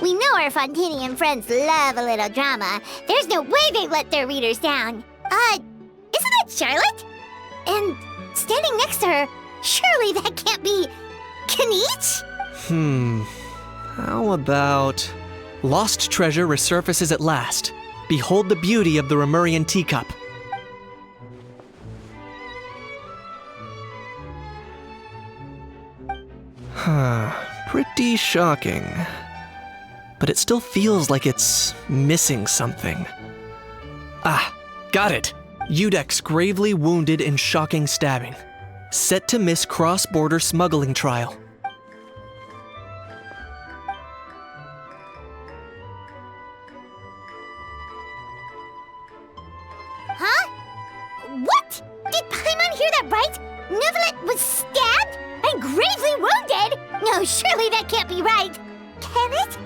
We know our Fontainian friends love a little drama. There's no way they let their readers down. Isn't that Charlotte? And standing next to her, surely that can't be Kaniche? How about... Lost treasure resurfaces at last. Behold the beauty of the Remurian teacup. Pretty shocking. But it still feels like it's missing something. Ah, got it! Udex gravely wounded in shocking stabbing. Set to miss cross-border smuggling trial. Huh? What? Did Paimon hear that right? Natlan was stabbed and gravely wounded? No, surely that can't be right. Can it?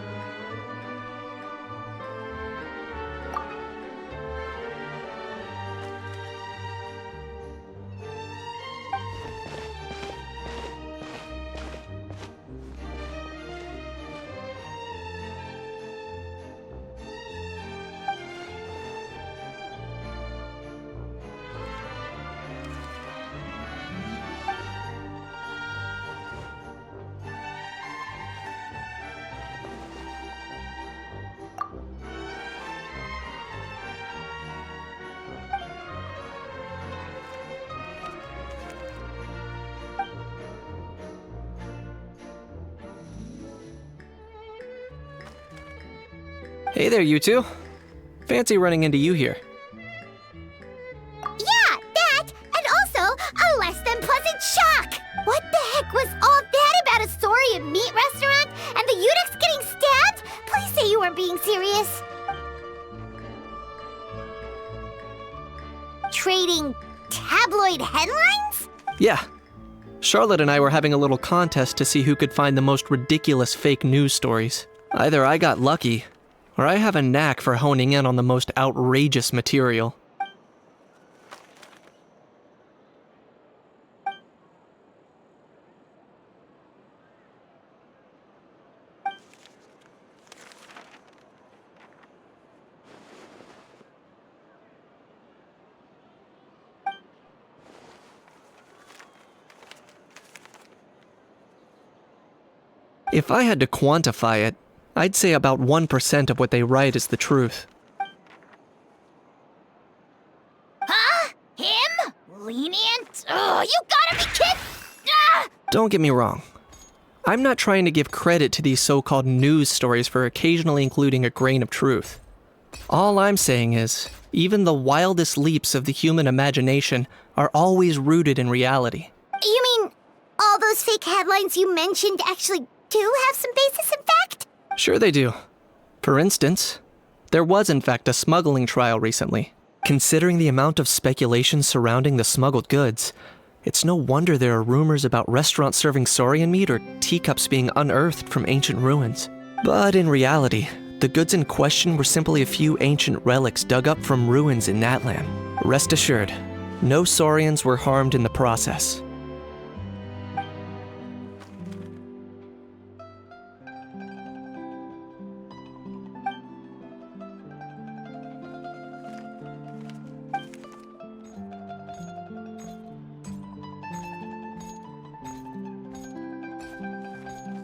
Hey there, you two. Fancy running into you here. Yeah, that, and also a less than pleasant shock. What the heck was all that about a Saurian meat restaurant and the Udex getting stabbed? Please say you weren't being serious. Trading tabloid headlines? Yeah. Charlotte and I were having a little contest to see who could find the most ridiculous fake news stories. Either I got lucky, or I have a knack for honing in on the most outrageous material. If I had to quantify it, I'd say about 1% of what they write is the truth. Huh? Him? Lenient? Oh, you gotta be kidding! Ah! Don't get me wrong. I'm not trying to give credit to these so-called news stories for occasionally including a grain of truth. All I'm saying is, even the wildest leaps of the human imagination are always rooted in reality. You mean all those fake headlines you mentioned actually do have some basis in fact? Sure they do. For instance, there was in fact a smuggling trial recently. Considering the amount of speculation surrounding the smuggled goods, it's no wonder there are rumors about restaurants serving saurian meat or teacups being unearthed from ancient ruins. But in reality, the goods in question were simply a few ancient relics dug up from ruins in Natlan. Rest assured, no saurians were harmed in the process.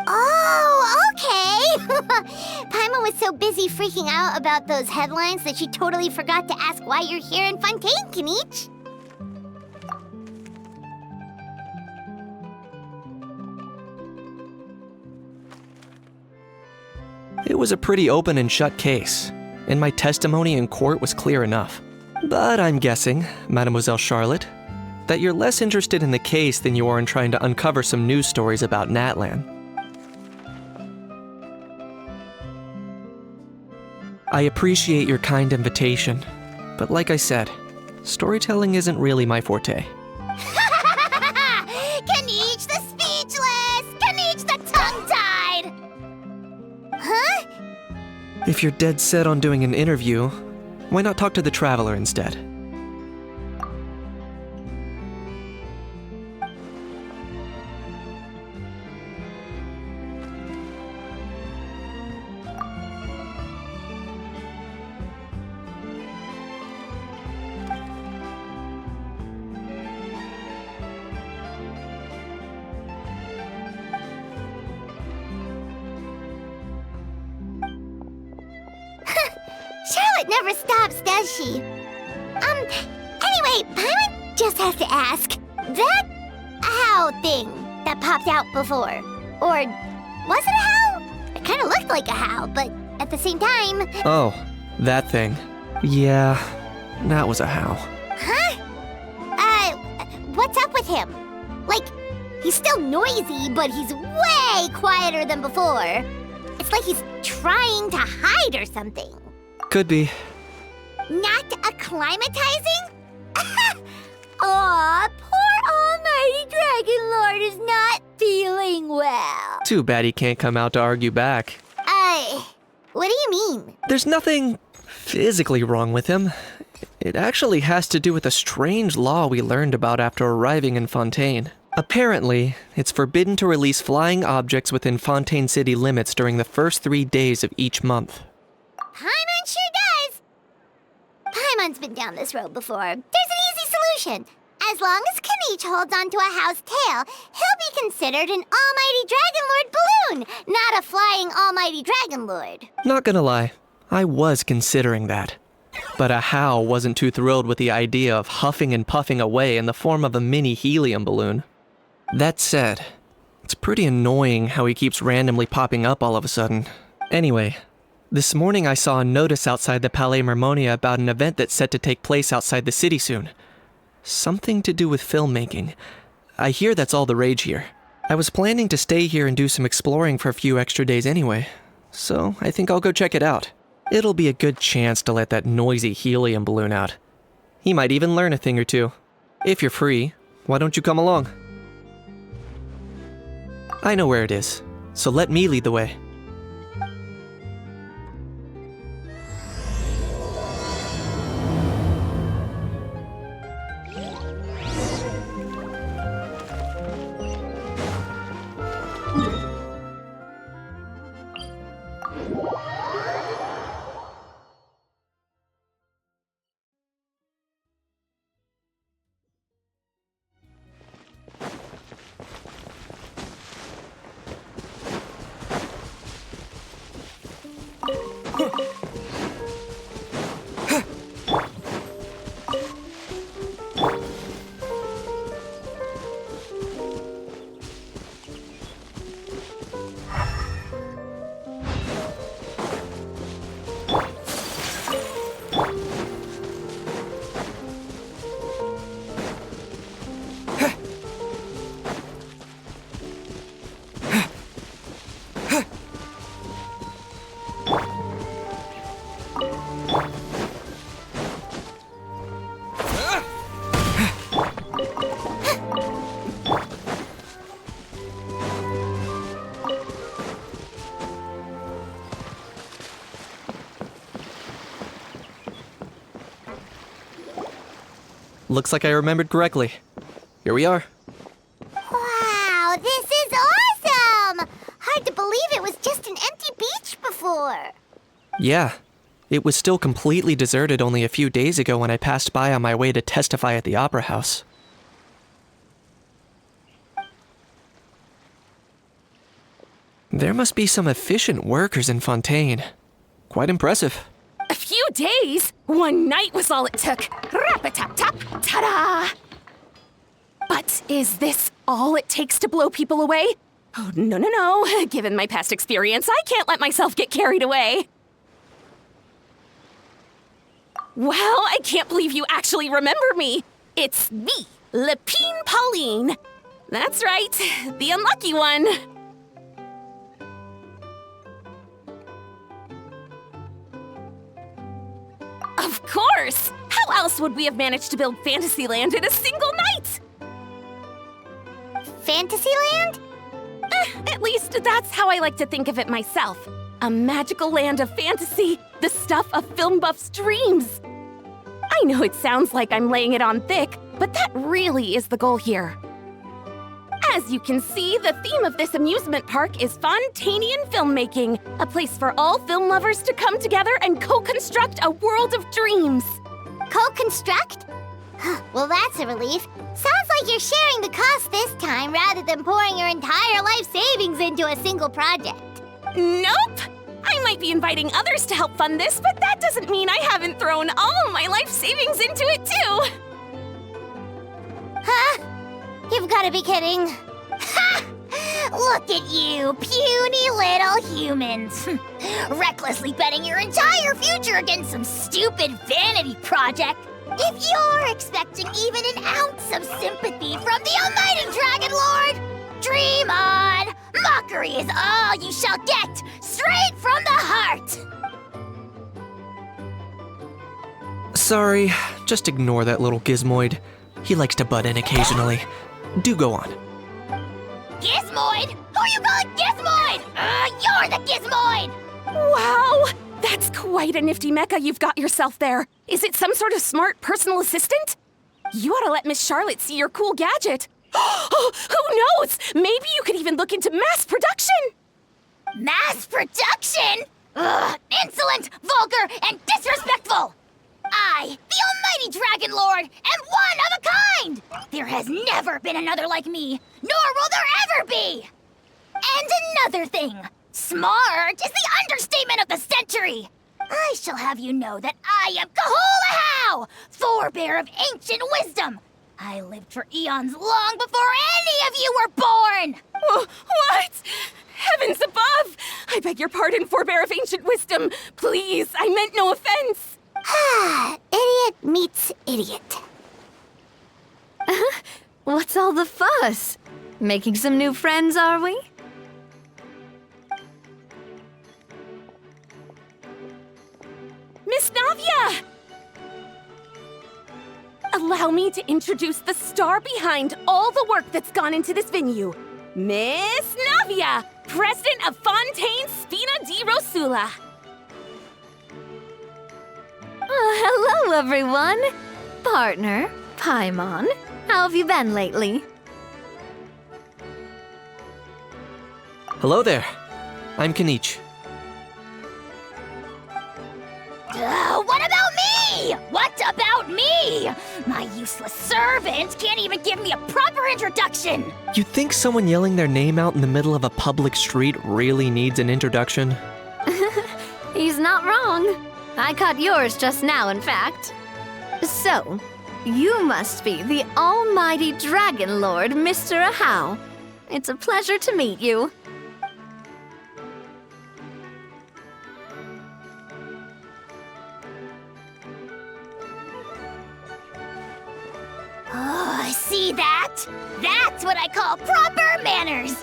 Oh, okay! Paimon was so busy freaking out about those headlines that she totally forgot to ask why you're here in Fontaine, Kaniche. It was a pretty open and shut case, and my testimony in court was clear enough. But I'm guessing, Mademoiselle Charlotte, that you're less interested in the case than you are in trying to uncover some news stories about Natlan. I appreciate your kind invitation, but like I said, storytelling isn't really my forte. Kaniche the speechless! Kaniche the tongue-tied! Huh? If you're dead set on doing an interview, why not talk to the Traveler instead? Charlotte never stops, does she? Anyway, Paimon just has to ask. That how thing that popped out before, or was it a how? It kind of looked like a how, but at the same time... Oh, that thing. Yeah, that was a how. Huh? What's up with him? Like, he's still noisy, but he's way quieter than before. It's like he's trying to hide or something. Could be. Not acclimatizing? Aw, poor Almighty Dragon Lord is not feeling well. Too bad he can't come out to argue back. What do you mean? There's nothing physically wrong with him. It actually has to do with a strange law we learned about after arriving in Fontaine. Apparently, it's forbidden to release flying objects within Fontaine city limits during the first 3 days of each month. Paimon sure does. Paimon's been down this road before. There's an easy solution. As long as Kaniche holds onto a how's tail, he'll be considered an Almighty Dragon Lord balloon, not a flying Almighty Dragon Lord. Not gonna lie, I was considering that. But a how wasn't too thrilled with the idea of huffing and puffing away in the form of a mini helium balloon. That said, it's pretty annoying how he keeps randomly popping up all of a sudden. Anyway, this morning I saw a notice outside the Palais Mermonia about an event that's set to take place outside the city soon. Something to do with filmmaking. I hear that's all the rage here. I was planning to stay here and do some exploring for a few extra days anyway, so I think I'll go check it out. It'll be a good chance to let that noisy helium balloon out. He might even learn a thing or two. If you're free, why don't you come along? I know where it is, so let me lead the way. Looks like I remembered correctly. Here we are. Wow, this is awesome! Hard to believe it was just an empty beach before. Yeah, it was still completely deserted only a few days ago when I passed by on my way to testify at the Opera House. There must be some efficient workers in Fontaine. Quite impressive. A few days? One night was all it took. Rap-a-tap-tap, ta-da! But is this all it takes to blow people away? Oh, no. Given my past experience, I can't let myself get carried away. Well, I can't believe you actually remember me. It's me, Lepine Pauline. That's right, the unlucky one. Of course! How else would we have managed to build Fantasyland in a single night? Fantasyland? At least that's how I like to think of it myself. A magical land of fantasy, the stuff of film buffs' dreams. I know it sounds like I'm laying it on thick, but that really is the goal here. As you can see, the theme of this amusement park is Fontainian filmmaking, a place for all film lovers to come together and co-construct a world of dreams. Co-construct? Well, that's a relief. Sounds like you're sharing the cost this time rather than pouring your entire life savings into a single project. Nope! I'm might be inviting others to help fund this, but that doesn't mean I haven't thrown all my life savings into it, too! Huh? You've gotta be kidding. Ha! Look at you, puny little humans. Recklessly betting your entire future against some stupid vanity project. If you're expecting even an ounce of sympathy from the almighty Dragon Lord, dream on! Mockery is all you shall get, straight from the heart! Sorry, just ignore that little gizmoid. He likes to butt in occasionally. Do go on. Gizmoid? Who are you calling Gizmoid? You're the Gizmoid! Wow! That's quite a nifty mecha you've got yourself there. Is it some sort of smart personal assistant? You ought to let Miss Charlotte see your cool gadget. Who knows? Maybe you could even look into mass production! Mass production? Ugh, insolent, vulgar, and disrespectful! I, the almighty Dragon Lord, am one of a kind! There has never been another like me, nor will there ever be! And another thing, smart is the understatement of the century! I shall have you know that I am Kahulahau, forebear of ancient wisdom! I lived for eons long before any of you were born! What? Heavens above! I beg your pardon, forebear of ancient wisdom. Please, I meant no offense. Idiot meets idiot. What's all the fuss? Making some new friends, are we? Miss Navia! Allow me to introduce the star behind all the work that's gone into this venue. Miss Navia, President of Fontaine Spina di Rosula. Hello, everyone. Partner, Paimon, how have you been lately? Hello there. I'm Kanich. What about me? What about me? My useless servant can't even give me a proper introduction. You think someone yelling their name out in the middle of a public street really needs an introduction? He's not wrong. I caught yours just now, in fact. So, you must be the almighty Dragon Lord, Mr. Ahau. It's a pleasure to meet you. Oh, see that? That's what I call proper manners.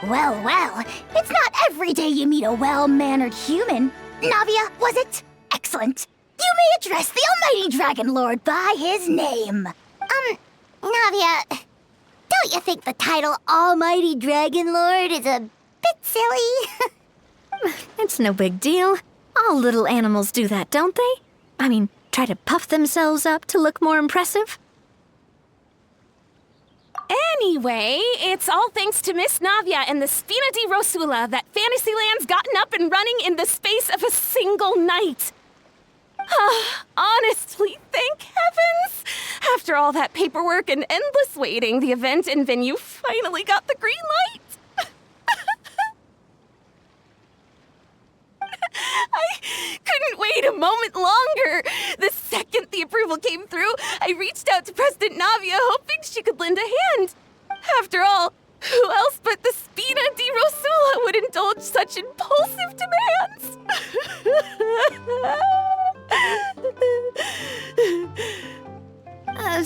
Well, it's not every day you meet a well-mannered human. Navia, was it? Excellent. You may address the almighty Dragon Lord by his name. Navia, don't you think the title Almighty Dragon Lord is a bit silly? It's no big deal. All little animals do that, don't they? I mean, try to puff themselves up to look more impressive. Anyway, it's all thanks to Miss Navia and the Spina di Rosula that Fantasyland's gotten up and running in the space of a single night. Honestly, thank heavens! After all that paperwork and endless waiting, the event and venue finally got the green light. I couldn't wait a moment longer. The second the approval came through, I reached out to President Navia, hoping she could lend a hand. After all, who else but the Spina di Rosula would indulge such impulsive demands?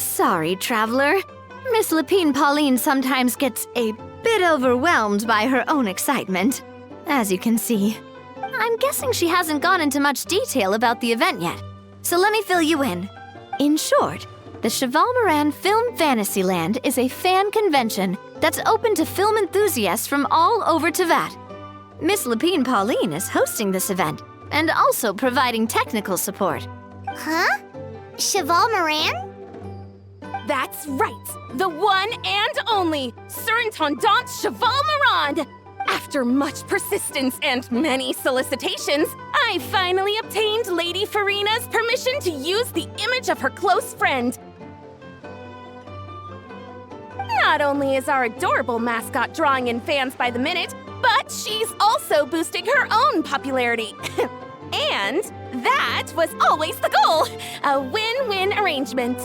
Sorry, traveler. Miss Lapine Pauline sometimes gets a bit overwhelmed by her own excitement. As you can see, I'm guessing she hasn't gone into much detail about the event yet. So let me fill you in. In short, the Chevalmoran Film Fantasyland is a fan convention that's open to film enthusiasts from all over Teyvat. Miss Lapine Pauline is hosting this event and also providing technical support. Huh? Chevalmoran? That's right, the one and only Surintendant Chevalmoran! After much persistence and many solicitations, I finally obtained Lady Farina's permission to use the image of her close friend. Not only is our adorable mascot drawing in fans by the minute, But she's also boosting her own popularity. And that was always the goal. A win-win arrangement.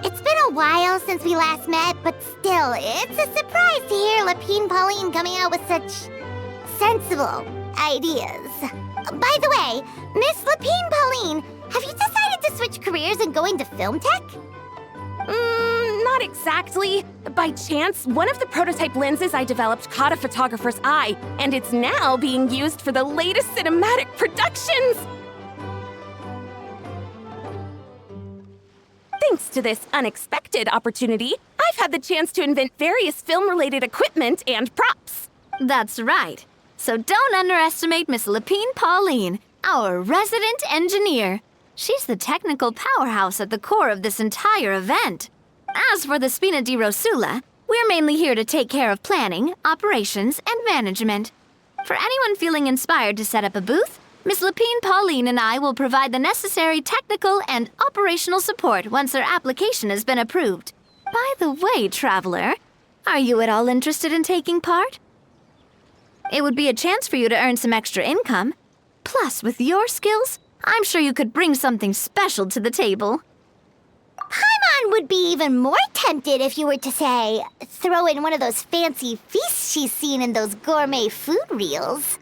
It's been a while since we last met, but still, it's a surprise to hear Lapine Pauline coming out with such sensible ideas. By the way, Miss Lapine Pauline, have you decided to switch careers and go into film tech? Not exactly. By chance, one of the prototype lenses I developed caught a photographer's eye, and it's now being used for the latest cinematic productions. Thanks to this unexpected opportunity, I've had the chance to invent various film-related equipment and props. That's right. So don't underestimate Miss Lapine Pauline, our resident engineer. She's the technical powerhouse at the core of this entire event. As for the Spina di Rosula, we're mainly here to take care of planning, operations, and management. For anyone feeling inspired to set up a booth, Miss Lapine Pauline and I will provide the necessary technical and operational support once their application has been approved. By the way, traveler, are you at all interested in taking part? It would be a chance for you to earn some extra income. Plus, with your skills, I'm sure you could bring something special to the table. Paimon would be even more tempted if you were to, say, throw in one of those fancy feasts she's seen in those gourmet food reels.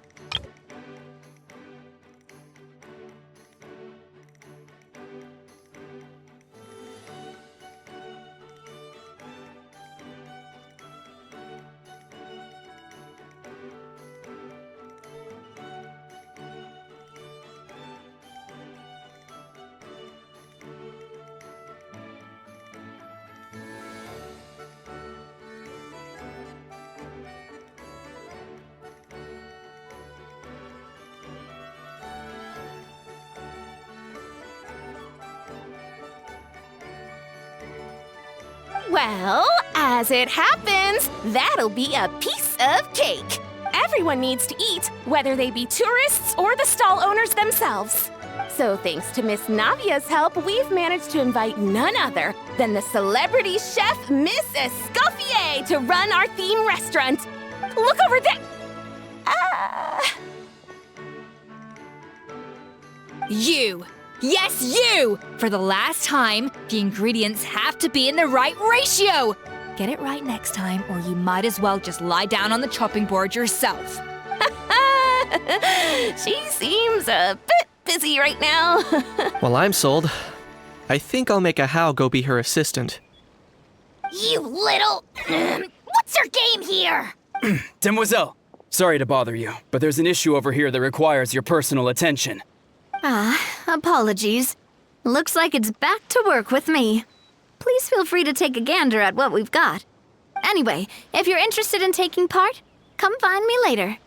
Well, as it happens, that'll be a piece of cake. Everyone needs to eat, whether they be tourists or the stall owners themselves. So thanks to Miss Navia's help, we've managed to invite none other than the celebrity chef, Miss Escoffier, to run our theme restaurant. Look over there! You! Yes, you! For the last time, the ingredients have to be in the right ratio! Get it right next time, or you might as well just lie down on the chopping board yourself. She seems a bit busy right now. Well, I'm sold. I think I'll make a How go be her assistant. You little... What's your game here? Demoiselle, sorry to bother you, but there's an issue over here that requires your personal attention. Apologies. Looks like it's back to work with me. Please feel free to take a gander at what we've got. Anyway, if you're interested in taking part, come find me later.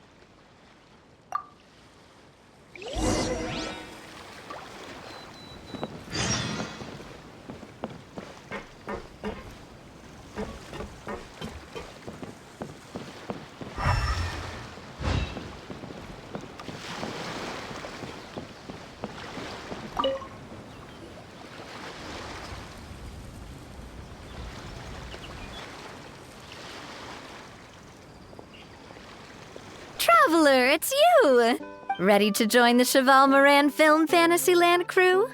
Traveler, it's you! Ready to join the Cheval Moran Film Fantasyland crew?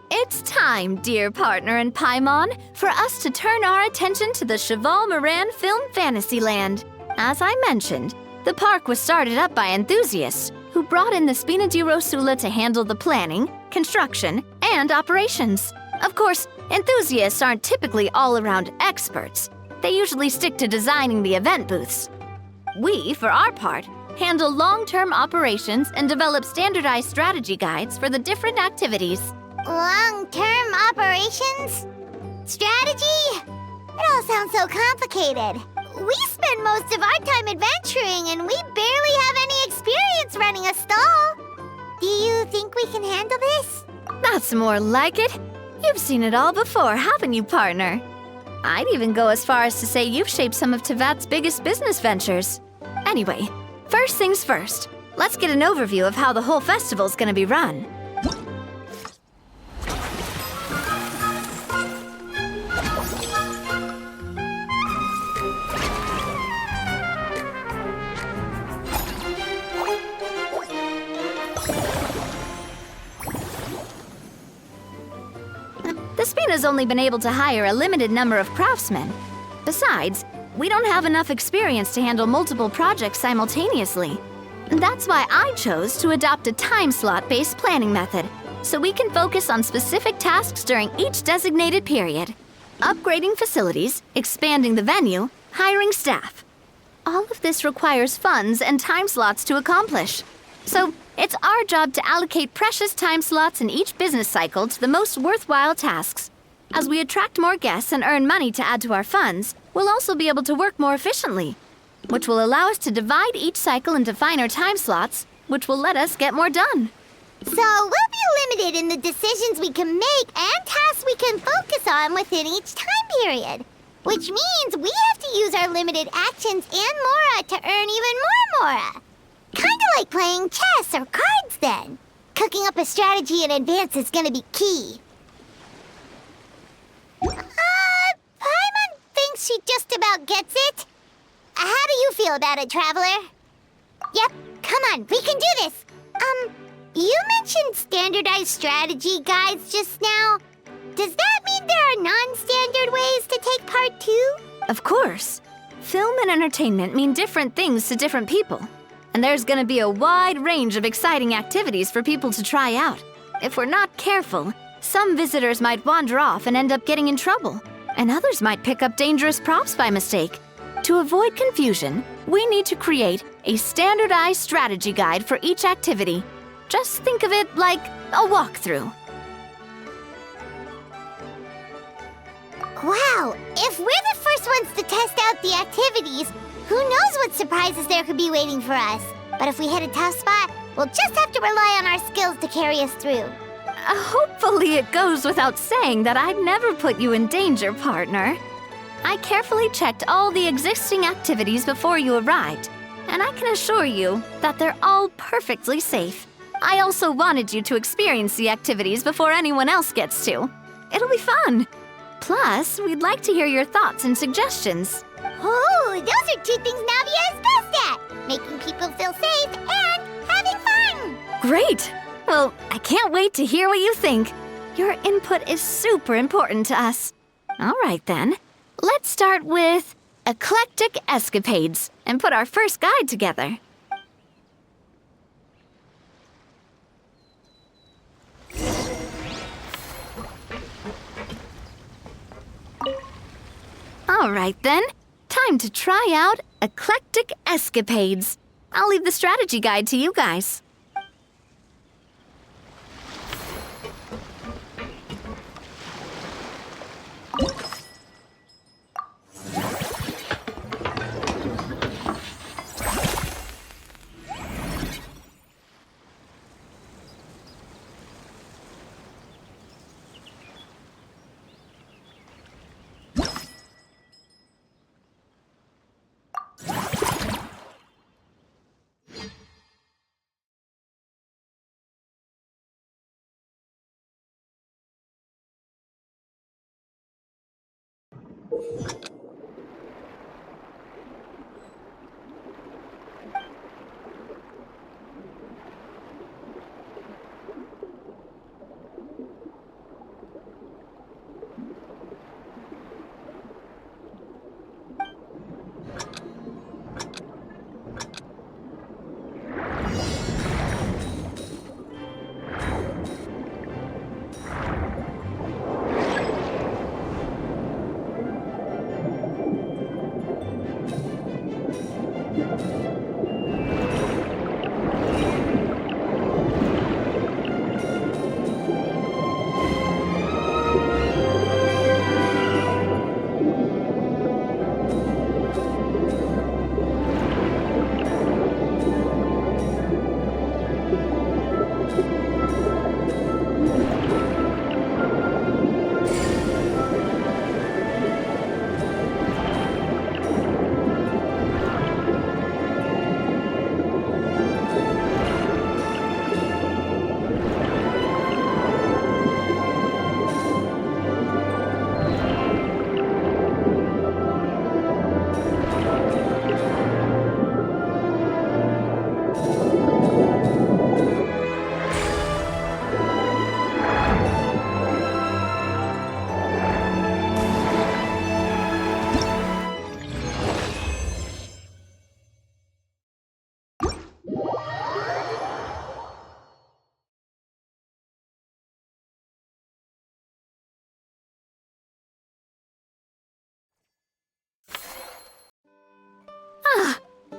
It's time, dear partner in Paimon, for us to turn our attention to the Cheval Moran Film Fantasyland. As I mentioned, the park was started up by enthusiasts who brought in the Spina di Rosula to handle the planning, construction, and operations. Of course, enthusiasts aren't typically all-around experts. They usually stick to designing the event booths. We, for our part, handle long-term operations and develop standardized strategy guides for the different activities. Long-term operations? Strategy? It all sounds so complicated. We spend most of our time adventuring and we barely have any experience running a stall. Do you think we can handle this? That's more like it. You've seen it all before, haven't you, partner? I'd even go as far as to say you've shaped some of Tevat's biggest business ventures. Anyway, first things first. Let's get an overview of how the whole festival's gonna be run. Arena's only been able to hire a limited number of craftsmen. Besides, we don't have enough experience to handle multiple projects simultaneously. That's why I chose to adopt a time slot-based planning method, so we can focus on specific tasks during each designated period. Upgrading facilities, expanding the venue, hiring staff. All of this requires funds and time slots to accomplish. So it's our job to allocate precious time slots in each business cycle to the most worthwhile tasks. As we attract more guests and earn money to add to our funds, we'll also be able to work more efficiently, which will allow us to divide each cycle into finer time slots, which will let us get more done. So we'll be limited in the decisions we can make and tasks we can focus on within each time period. Which means we have to use our limited actions and Mora to earn even more Mora. Kinda like playing chess or cards then. Cooking up a strategy in advance is gonna be key. Paimon thinks she just about gets it. How do you feel about it, Traveler? Yep, come on, we can do this. You mentioned standardized strategy guides just now. Does that mean there are non-standard ways to take part too? Of course. Film and entertainment mean different things to different people. And there's gonna be a wide range of exciting activities for people to try out. If we're not careful, some visitors might wander off and end up getting in trouble, and others might pick up dangerous props by mistake. To avoid confusion, we need to create a standardized strategy guide for each activity. Just think of it like a walkthrough. Wow, if we're the first ones to test out the activities, who knows what surprises there could be waiting for us. But if we hit a tough spot, we'll just have to rely on our skills to carry us through. Hopefully it goes without saying that I'd never put you in danger, partner. I carefully checked all the existing activities before you arrived, and I can assure you that they're all perfectly safe. I also wanted you to experience the activities before anyone else gets to. It'll be fun. Plus, we'd like to hear your thoughts and suggestions. Oh, those are two things Navia is best at. Making people feel safe and having fun. Great! Well, I can't wait to hear what you think. Your input is super important to us. All right then, let's start with eclectic escapades and put our first guide together. All right then, time to try out eclectic escapades. I'll leave the strategy guide to you guys.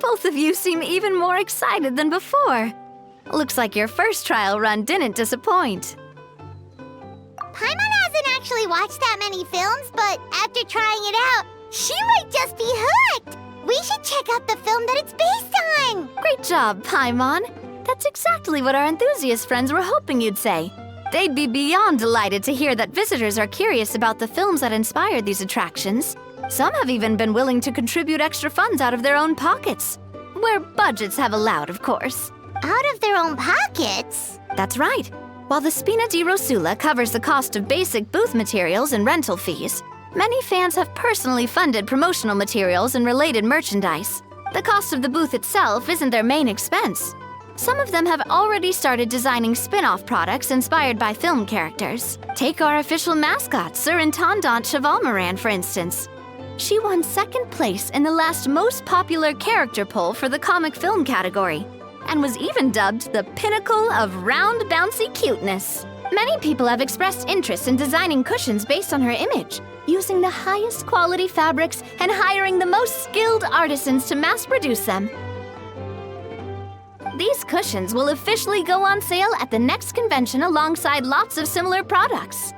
Both of you seem even more excited than before. Looks like your first trial run didn't disappoint. Paimon hasn't actually watched that many films, but after trying it out, she might just be hooked! We should check out the film that it's based on! Great job, Paimon. That's exactly what our enthusiast friends were hoping you'd say. They'd be beyond delighted to hear that visitors are curious about the films that inspired these attractions. Some have even been willing to contribute extra funds out of their own pockets. Where budgets have allowed, of course. Out of their own pockets? That's right. While the Spina di Rosula covers the cost of basic booth materials and rental fees, many fans have personally funded promotional materials and related merchandise. The cost of the booth itself isn't their main expense. Some of them have already started designing spin-off products inspired by film characters. Take our official mascot, Surintendant Chevalmoran, for instance. She won second place in the last most popular character poll for the comic film category, and was even dubbed the pinnacle of round, bouncy cuteness. Many people have expressed interest in designing cushions based on her image, using the highest quality fabrics and hiring the most skilled artisans to mass produce them. These cushions will officially go on sale at the next convention alongside lots of similar products.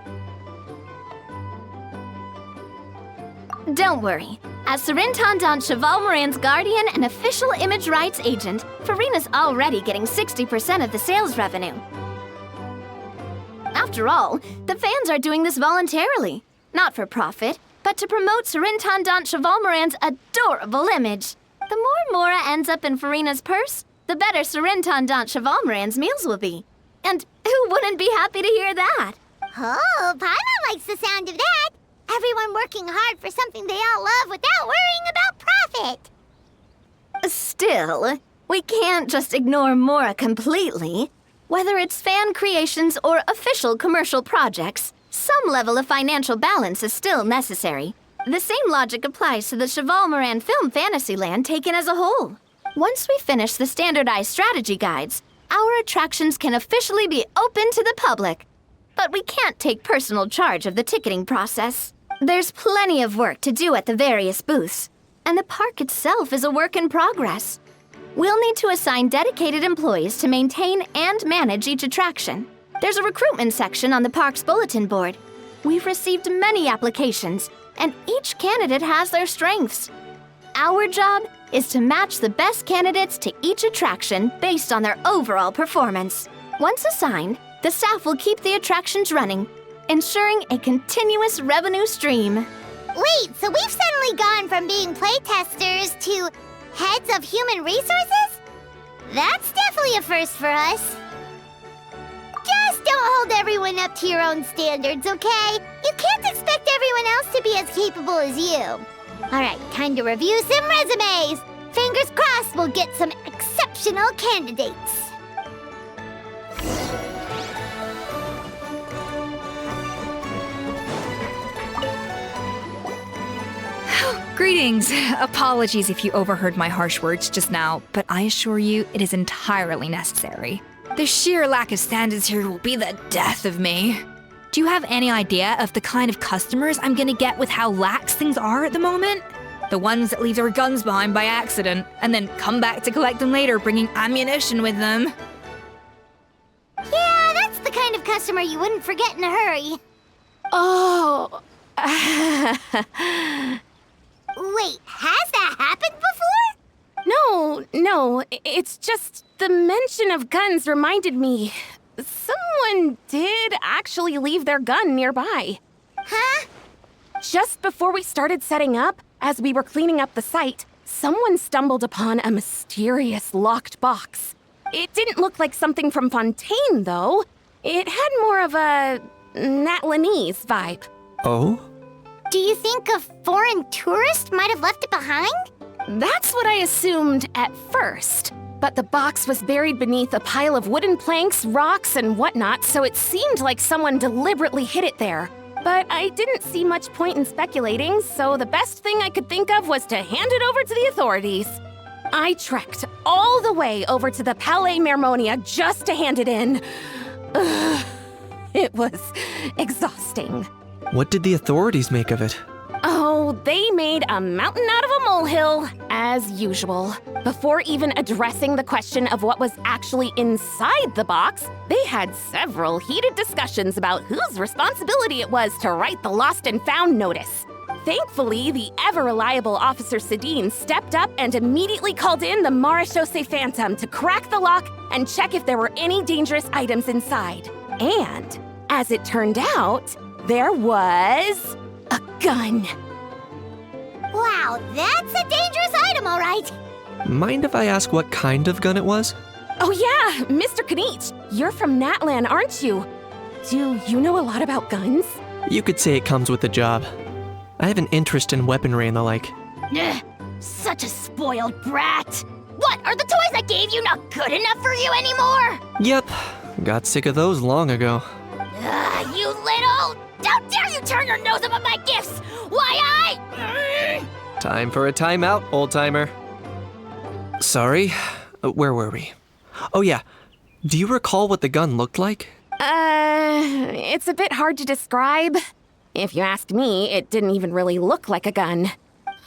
Don't worry. As Surintendant Chevalmoran's guardian and official image rights agent, Farina's already getting 60% of the sales revenue. After all, the fans are doing this voluntarily, not for profit, but to promote Surintendant Chevalmoran's adorable image. The more Mora ends up in Farina's purse, the better Surintendant Chevalmoran's meals will be. And who wouldn't be happy to hear that? Oh, Paimon likes the sound of that. Everyone working hard for something they all love without worrying about profit. Still, we can't just ignore Mora completely. Whether it's fan creations or official commercial projects, some level of financial balance is still necessary. The same logic applies to the Chevalmoran Film Fantasyland taken as a whole. Once we finish the standardized strategy guides, our attractions can officially be open to the public. But we can't take personal charge of the ticketing process. There's plenty of work to do at the various booths, and the park itself is a work in progress. We'll need to assign dedicated employees to maintain and manage each attraction. There's a recruitment section on the park's bulletin board. We've received many applications, and each candidate has their strengths. Our job is to match the best candidates to each attraction based on their overall performance. Once assigned, the staff will keep the attractions running, ensuring a continuous revenue stream. Wait, so we've suddenly gone from being playtesters to heads of human resources? That's definitely a first for us. Just don't hold everyone up to your own standards, okay? You can't expect everyone else to be as capable as you. All right, time to review some resumes. Fingers crossed we'll get some exceptional candidates. Greetings. Apologies if you overheard my harsh words just now, but I assure you it is entirely necessary. The sheer lack of standards here will be the death of me. Do you have any idea of the kind of customers I'm gonna get with how lax things are at the moment? The ones that leave their guns behind by accident and then come back to collect them later bringing ammunition with them. Yeah, that's the kind of customer you wouldn't forget in a hurry. Oh. Wait, has that happened before? No, it's just the mention of guns reminded me. Someone did actually leave their gun nearby. Huh? Just before we started setting up, as we were cleaning up the site, someone stumbled upon a mysterious locked box. It didn't look like something from Fontaine, though. It had more of a Natlanese vibe. Oh? Do you think a foreign tourist might have left it behind? That's what I assumed at first. But the box was buried beneath a pile of wooden planks, rocks, and whatnot, so it seemed like someone deliberately hid it there. But I didn't see much point in speculating, so the best thing I could think of was to hand it over to the authorities. I trekked all the way over to the Palais Mermonia just to hand it in. Ugh, it was exhausting. What did the authorities make of it? Oh, they made a mountain out of a molehill, as usual. Before even addressing the question of what was actually inside the box, they had several heated discussions about whose responsibility it was to write the lost and found notice. Thankfully, the ever-reliable Officer Sedine stepped up and immediately called in the Marechaussee Phantom to crack the lock and check if there were any dangerous items inside. And, as it turned out, there was a gun. Wow, that's a dangerous item, all right. Mind if I ask what kind of gun it was? Oh yeah, Mr. Kanich, you're from Natlan, aren't you? Do you know a lot about guns? You could say it comes with the job. I have an interest in weaponry and the like. Ugh, such a spoiled brat. What, are the toys I gave you not good enough for you anymore? Yep, got sick of those long ago. Ugh, you little... How dare you turn your nose up at my gifts? Why Time for a timeout, old-timer. Sorry, where were we? Oh yeah, do you recall what the gun looked like? It's a bit hard to describe. If you ask me, it didn't even really look like a gun.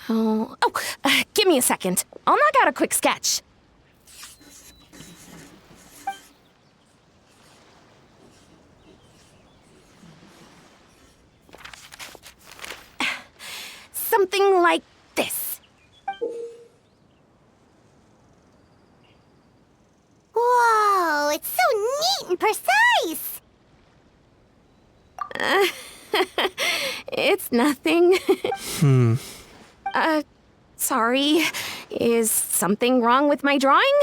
Give me a second. I'll knock out a quick sketch. Something like this. Whoa, it's so neat and precise. It's nothing. Sorry. Is something wrong with my drawing?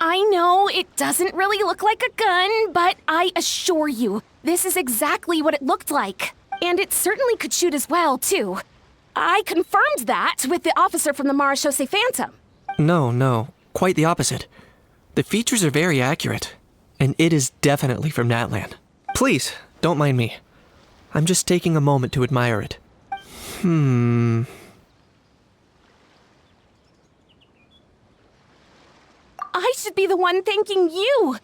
I know it doesn't really look like a gun, but I assure you, this is exactly what it looked like. And it certainly could shoot as well, too. I confirmed that with the officer from the Marechaussee Phantom. No, quite the opposite. The features are very accurate, and it is definitely from Natlan. Please, don't mind me. I'm just taking a moment to admire it. I should be the one thanking you.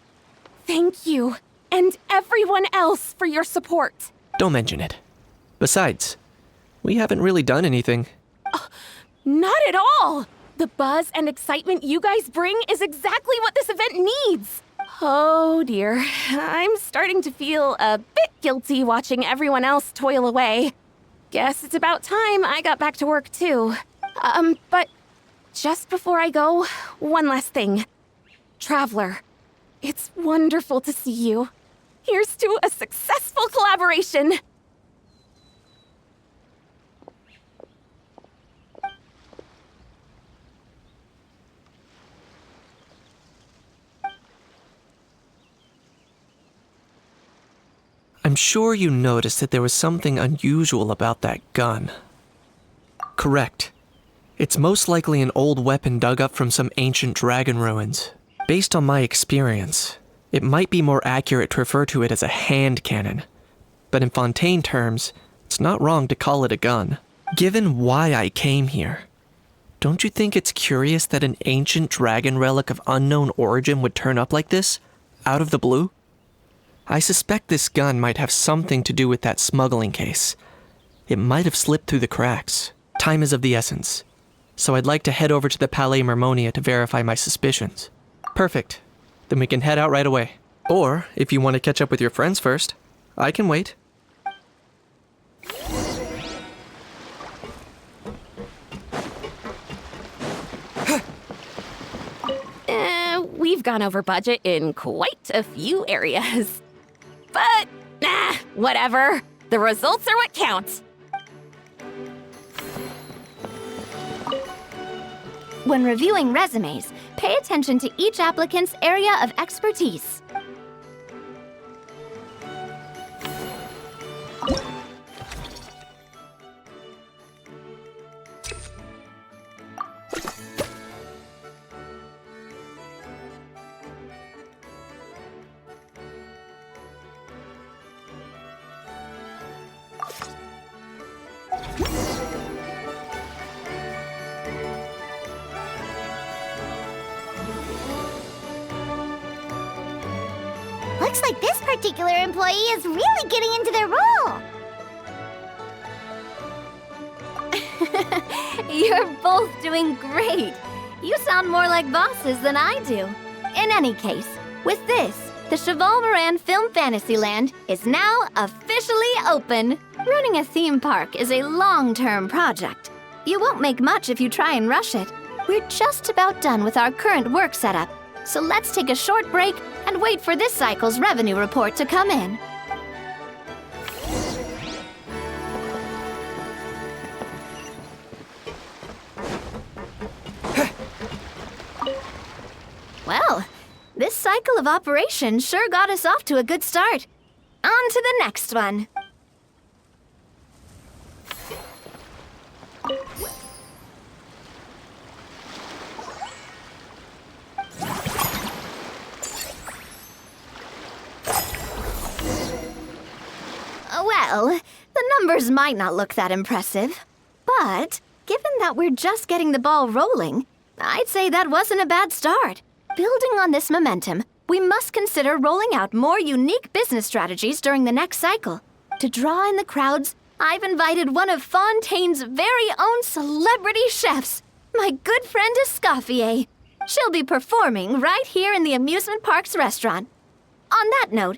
Thank you, and everyone else for your support. Don't mention it. Besides, we haven't really done anything. Not at all! The buzz and excitement you guys bring is exactly what this event needs. Oh dear, I'm starting to feel a bit guilty watching everyone else toil away. Guess it's about time I got back to work too. But just before I go, one last thing. Traveler, it's wonderful to see you. Here's to a successful collaboration. I'm sure you noticed that there was something unusual about that gun. Correct. It's most likely an old weapon dug up from some ancient dragon ruins. Based on my experience, it might be more accurate to refer to it as a hand cannon. But in Fontaine terms, it's not wrong to call it a gun. Given why I came here, don't you think it's curious that an ancient dragon relic of unknown origin would turn up like this, out of the blue? I suspect this gun might have something to do with that smuggling case. It might have slipped through the cracks. Time is of the essence, so I'd like to head over to the Palais Mermonia to verify my suspicions. Perfect. Then we can head out right away. Or, if you want to catch up with your friends first, I can wait. We've gone over budget in quite a few areas. But, whatever. The results are what counts. When reviewing resumes, pay attention to each applicant's area of expertise. Looks like this particular employee is really getting into their role. You're both doing great. You sound more like bosses than I do. In any case, with this, the Cheval-Moran Film Fantasyland is now officially open. Running a theme park is a long-term project. You won't make much if you try and rush it. We're just about done with our current work setup, so let's take a short break and wait for this cycle's revenue report to come in. Well, this cycle of operations sure got us off to a good start. On to the next one. Well, the numbers might not look that impressive, but given that we're just getting the ball rolling, I'd say that wasn't a bad start. Building on this momentum, we must consider rolling out more unique business strategies during the next cycle. To draw in the crowds, I've invited one of Fontaine's very own celebrity chefs, my good friend Escoffier. She'll be performing right here in the amusement park's restaurant. On that note,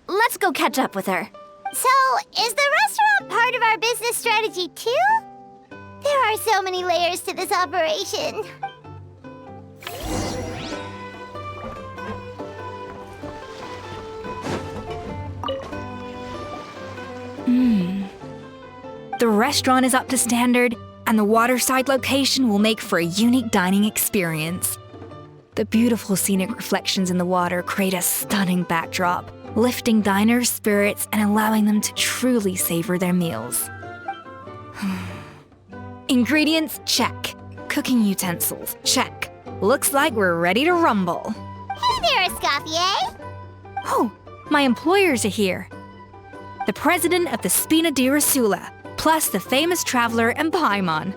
let's go catch up with her. So, is the restaurant part of our business strategy too? There are so many layers to this operation. The restaurant is up to standard, and the waterside location will make for a unique dining experience. The beautiful scenic reflections in the water create a stunning backdrop, lifting diners' spirits and allowing them to truly savor their meals. Ingredients, check. Cooking utensils, check. Looks like we're ready to rumble. Hey there, Escoffier! Oh, my employers are here. The president of the Spina di Rasula, plus the famous traveler and Paimon.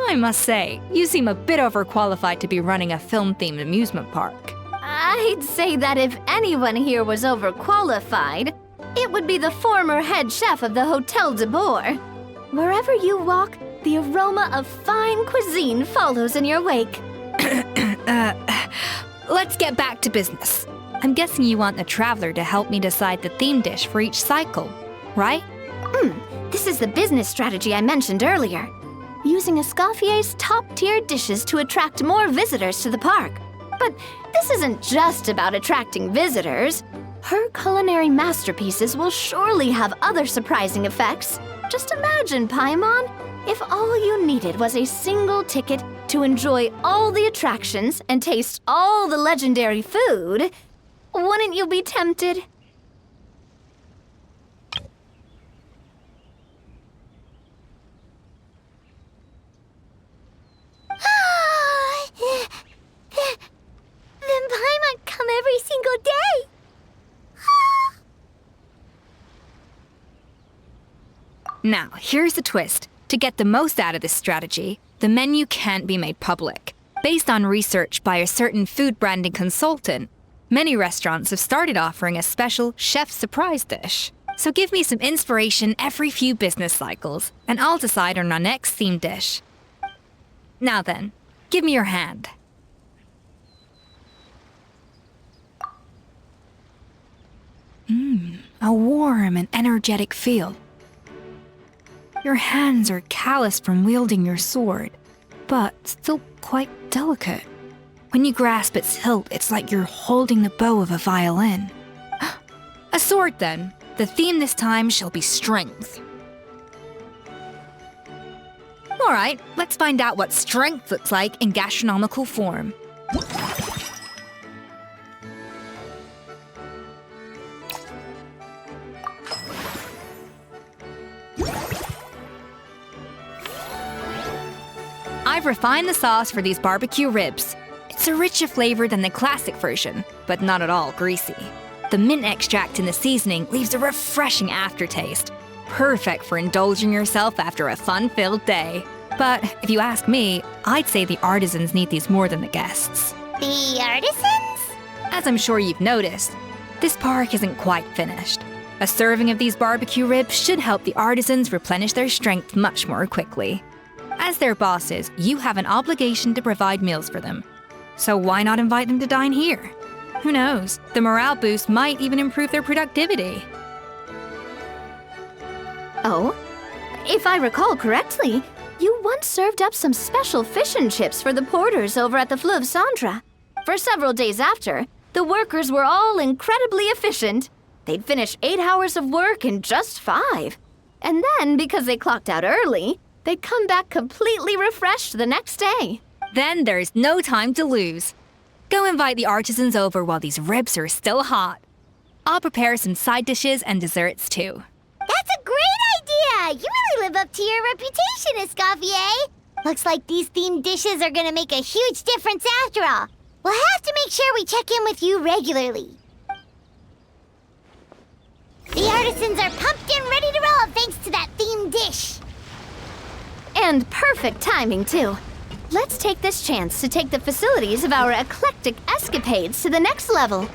I must say, you seem a bit overqualified to be running a film-themed amusement park. I'd say that if anyone here was overqualified, it would be the former head chef of the Hotel de Bourg. Wherever you walk, the aroma of fine cuisine follows in your wake. Let's get back to business. I'm guessing you want the traveler to help me decide the theme dish for each cycle, right? This is the business strategy I mentioned earlier. Using Escoffier's top-tier dishes to attract more visitors to the park. But this isn't just about attracting visitors. Her culinary masterpieces will surely have other surprising effects. Just imagine, Paimon, if all you needed was a single ticket to enjoy all the attractions and taste all the legendary food. Wouldn't you be tempted? Then Paimon come every single day. Now, here's the twist. To get the most out of this strategy, the menu can't be made public. Based on research by a certain food branding consultant, many restaurants have started offering a special chef surprise dish. So give me some inspiration every few business cycles, and I'll decide on our next theme dish. Now then, give me your hand. A warm and energetic feel. Your hands are calloused from wielding your sword, but still quite delicate. When you grasp its hilt, it's like you're holding the bow of a violin. A sword, then. The theme this time shall be strength. All right, let's find out what strength looks like in gastronomical form. I've refined the sauce for these barbecue ribs. It's a richer flavor than the classic version, but not at all greasy. The mint extract in the seasoning leaves a refreshing aftertaste, perfect for indulging yourself after a fun-filled day. But if you ask me, I'd say the artisans need these more than the guests. The artisans? As I'm sure you've noticed, this park isn't quite finished. A serving of these barbecue ribs should help the artisans replenish their strength much more quickly. As their bosses, you have an obligation to provide meals for them. So why not invite them to dine here? Who knows? The morale boost might even improve their productivity. Oh, if I recall correctly, you once served up some special fish and chips for the porters over at the Fleuve Cendra. For several days after, the workers were all incredibly efficient. They'd finish 8 hours of work in just 5. And then, because they clocked out early, they'd come back completely refreshed the next day. Then there's no time to lose. Go invite the artisans over while these ribs are still hot. I'll prepare some side dishes and desserts too. That's a great idea! You really live up to your reputation, Escoffier. Looks like these themed dishes are gonna make a huge difference after all. We'll have to make sure we check in with you regularly. The artisans are pumped and ready to roll thanks to that themed dish. And perfect timing, too. Let's take this chance to take the facilities of our eclectic escapades to the next level.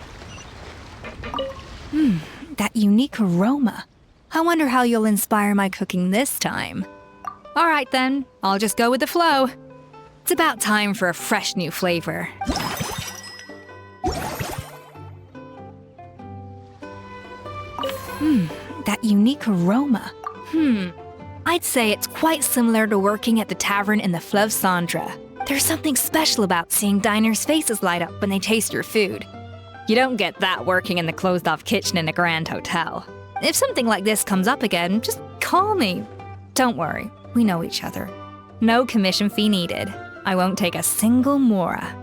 That unique aroma. I wonder how you'll inspire my cooking this time. All right then, I'll just go with the flow. It's about time for a fresh new flavor. That unique aroma. I'd say it's quite similar to working at the tavern in the Fleuve Cendra. There's something special about seeing diners' faces light up when they taste your food. You don't get that working in the closed-off kitchen in a grand hotel. If something like this comes up again, just call me. Don't worry, we know each other. No commission fee needed. I won't take a single mora.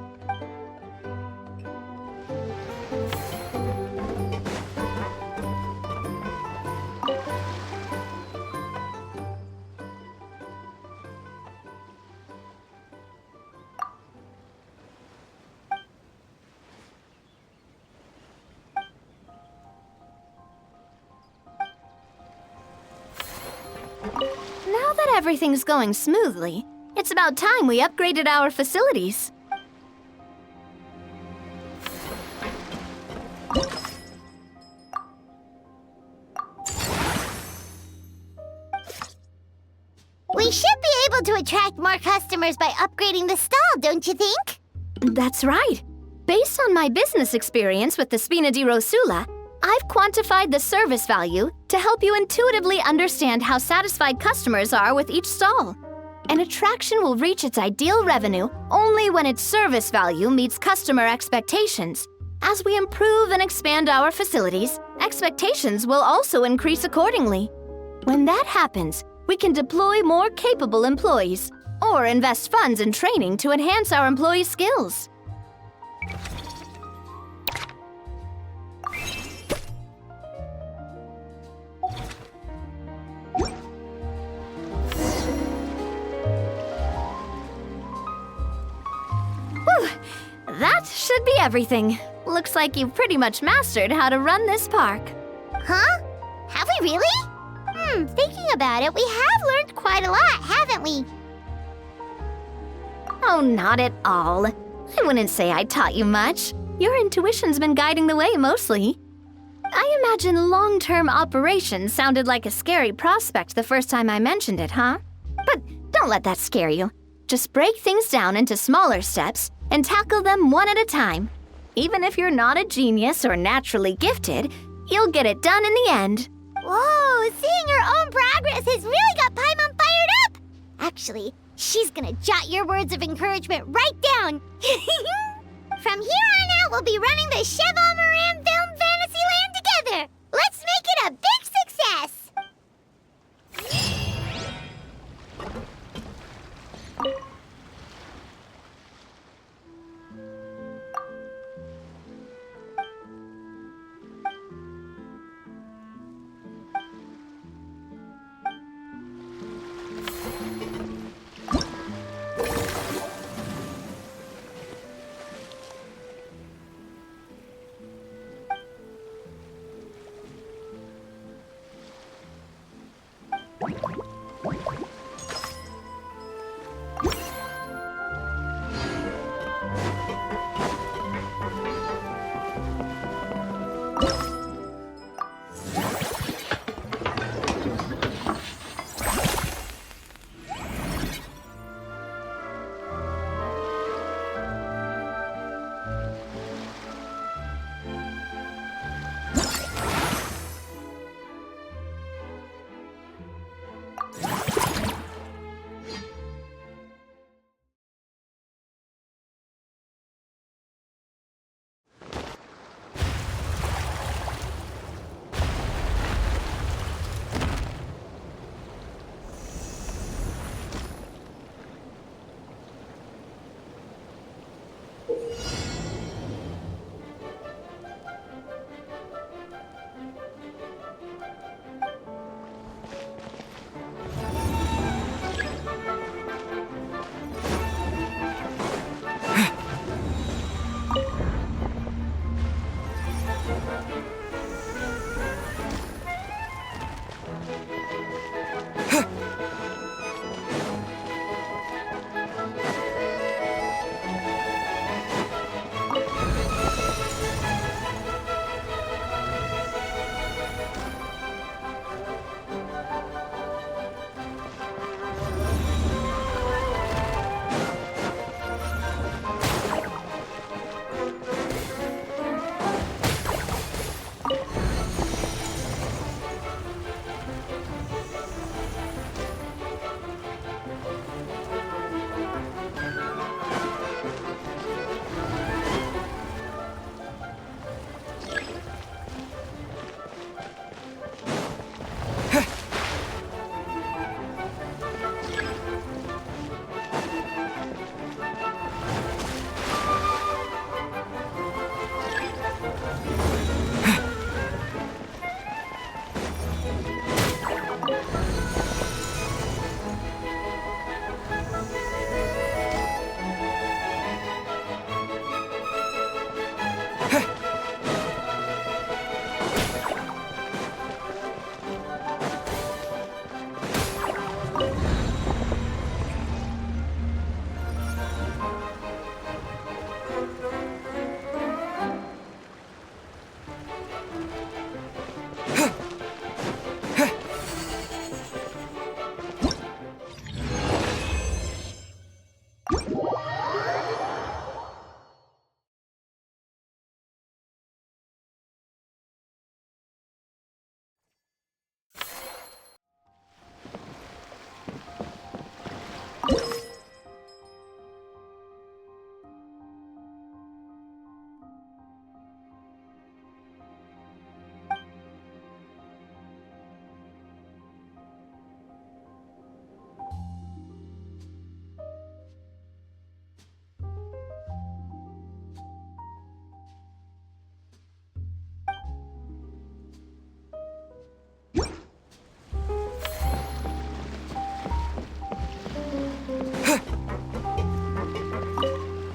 Now that everything's going smoothly, it's about time we upgraded our facilities. We should be able to attract more customers by upgrading the stall, don't you think? That's right. Based on my business experience with the Spina di Rosula, I've quantified the service value to help you intuitively understand how satisfied customers are with each stall. An attraction will reach its ideal revenue only when its service value meets customer expectations. As we improve and expand our facilities, expectations will also increase accordingly. When that happens, we can deploy more capable employees or invest funds in training to enhance our employees' skills. That should be everything. Looks like you've pretty much mastered how to run this park. Huh? Have we really? Thinking about it, we have learned quite a lot, haven't we? Oh, not at all. I wouldn't say I taught you much. Your intuition's been guiding the way mostly. I imagine long-term operations sounded like a scary prospect the first time I mentioned it, huh? But don't let that scare you. Just break things down into smaller steps and tackle them one at a time. Even if you're not a genius or naturally gifted, you'll get it done in the end. Whoa, seeing your own progress has really got Paimon fired up! Actually, she's gonna jot your words of encouragement right down. From here on out, we'll be running the Cheval Moran Film Fantasyland together. Let's make it a big success!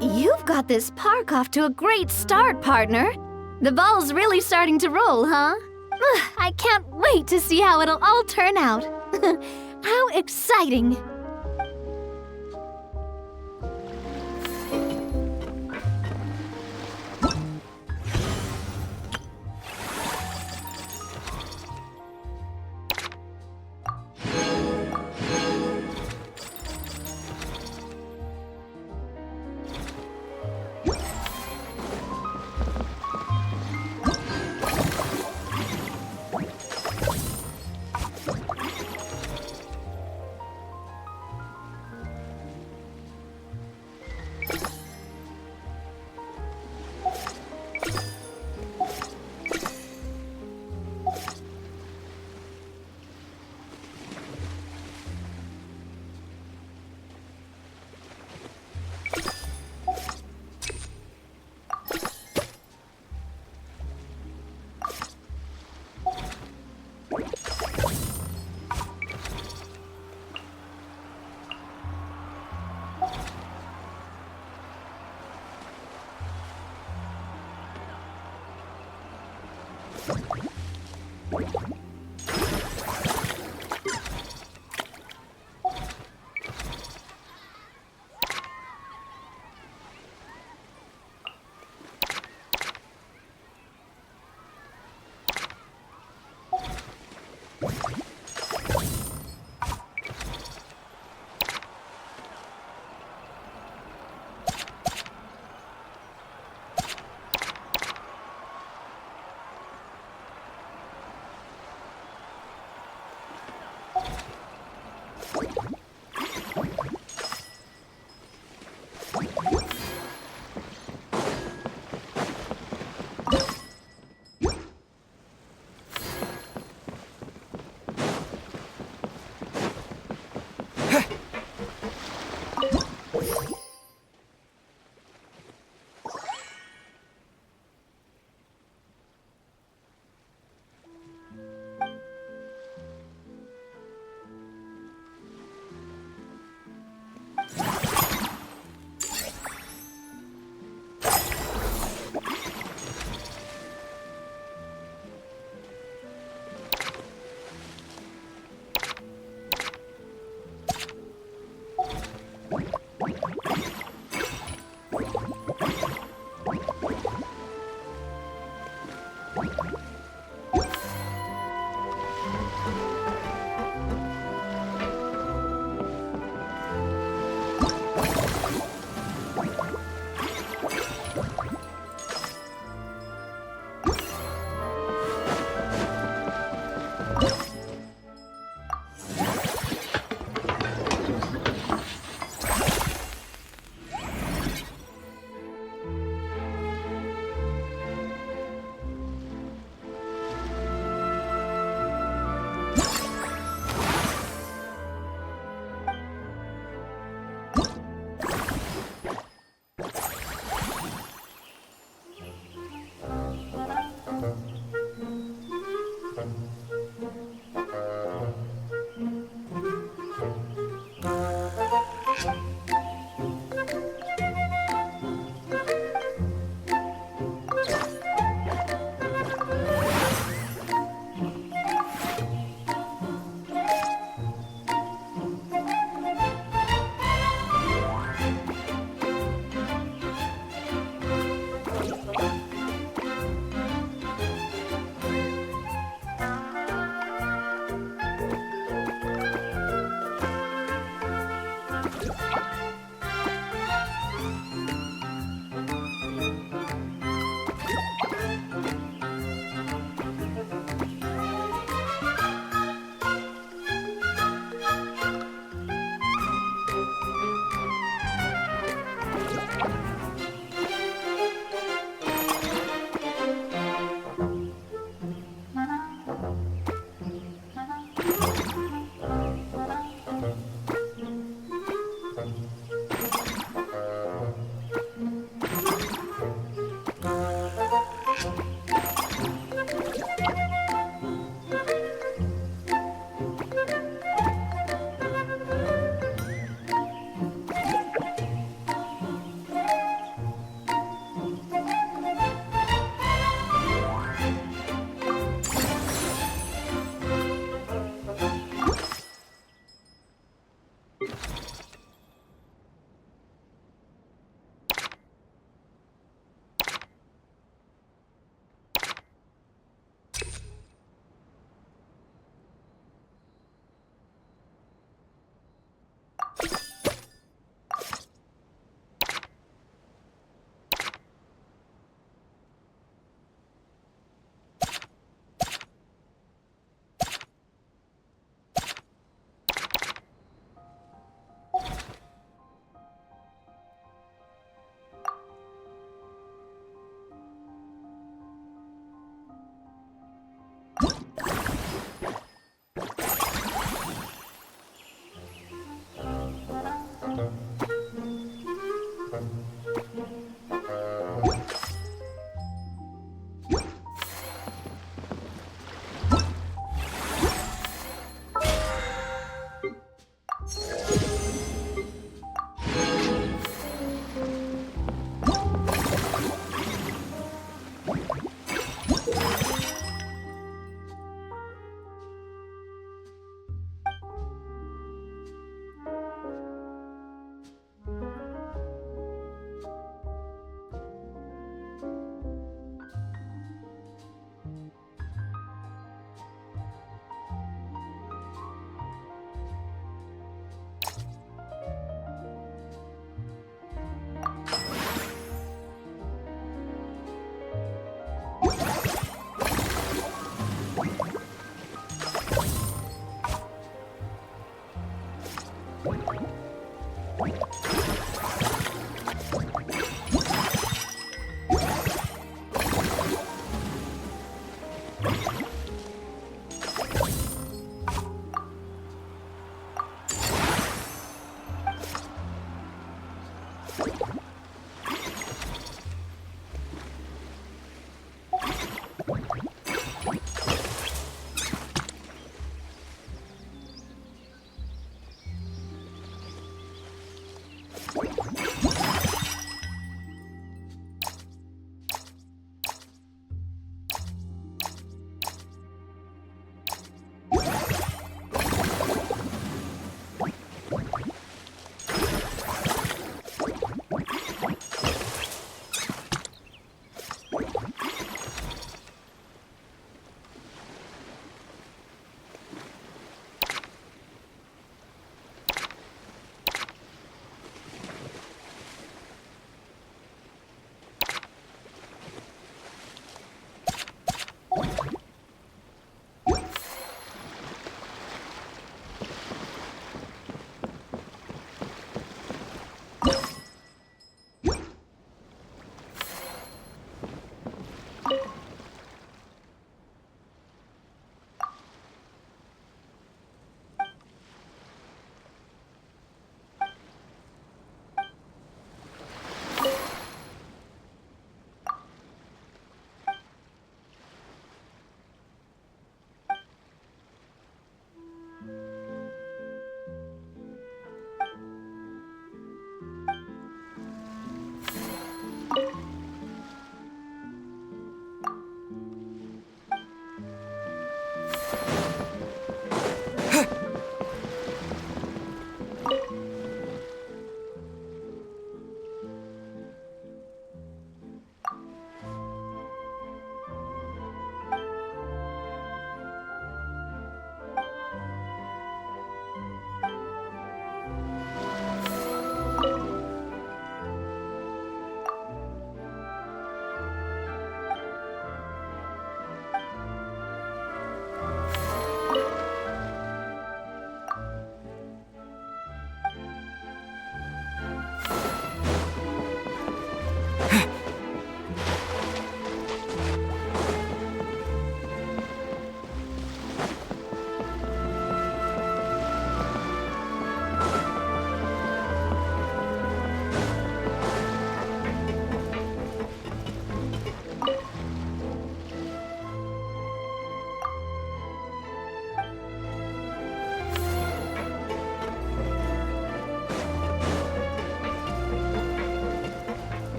You've got this park off to a great start, partner. The ball's really starting to roll, huh? Ugh, I can't wait to see how it'll all turn out. How exciting!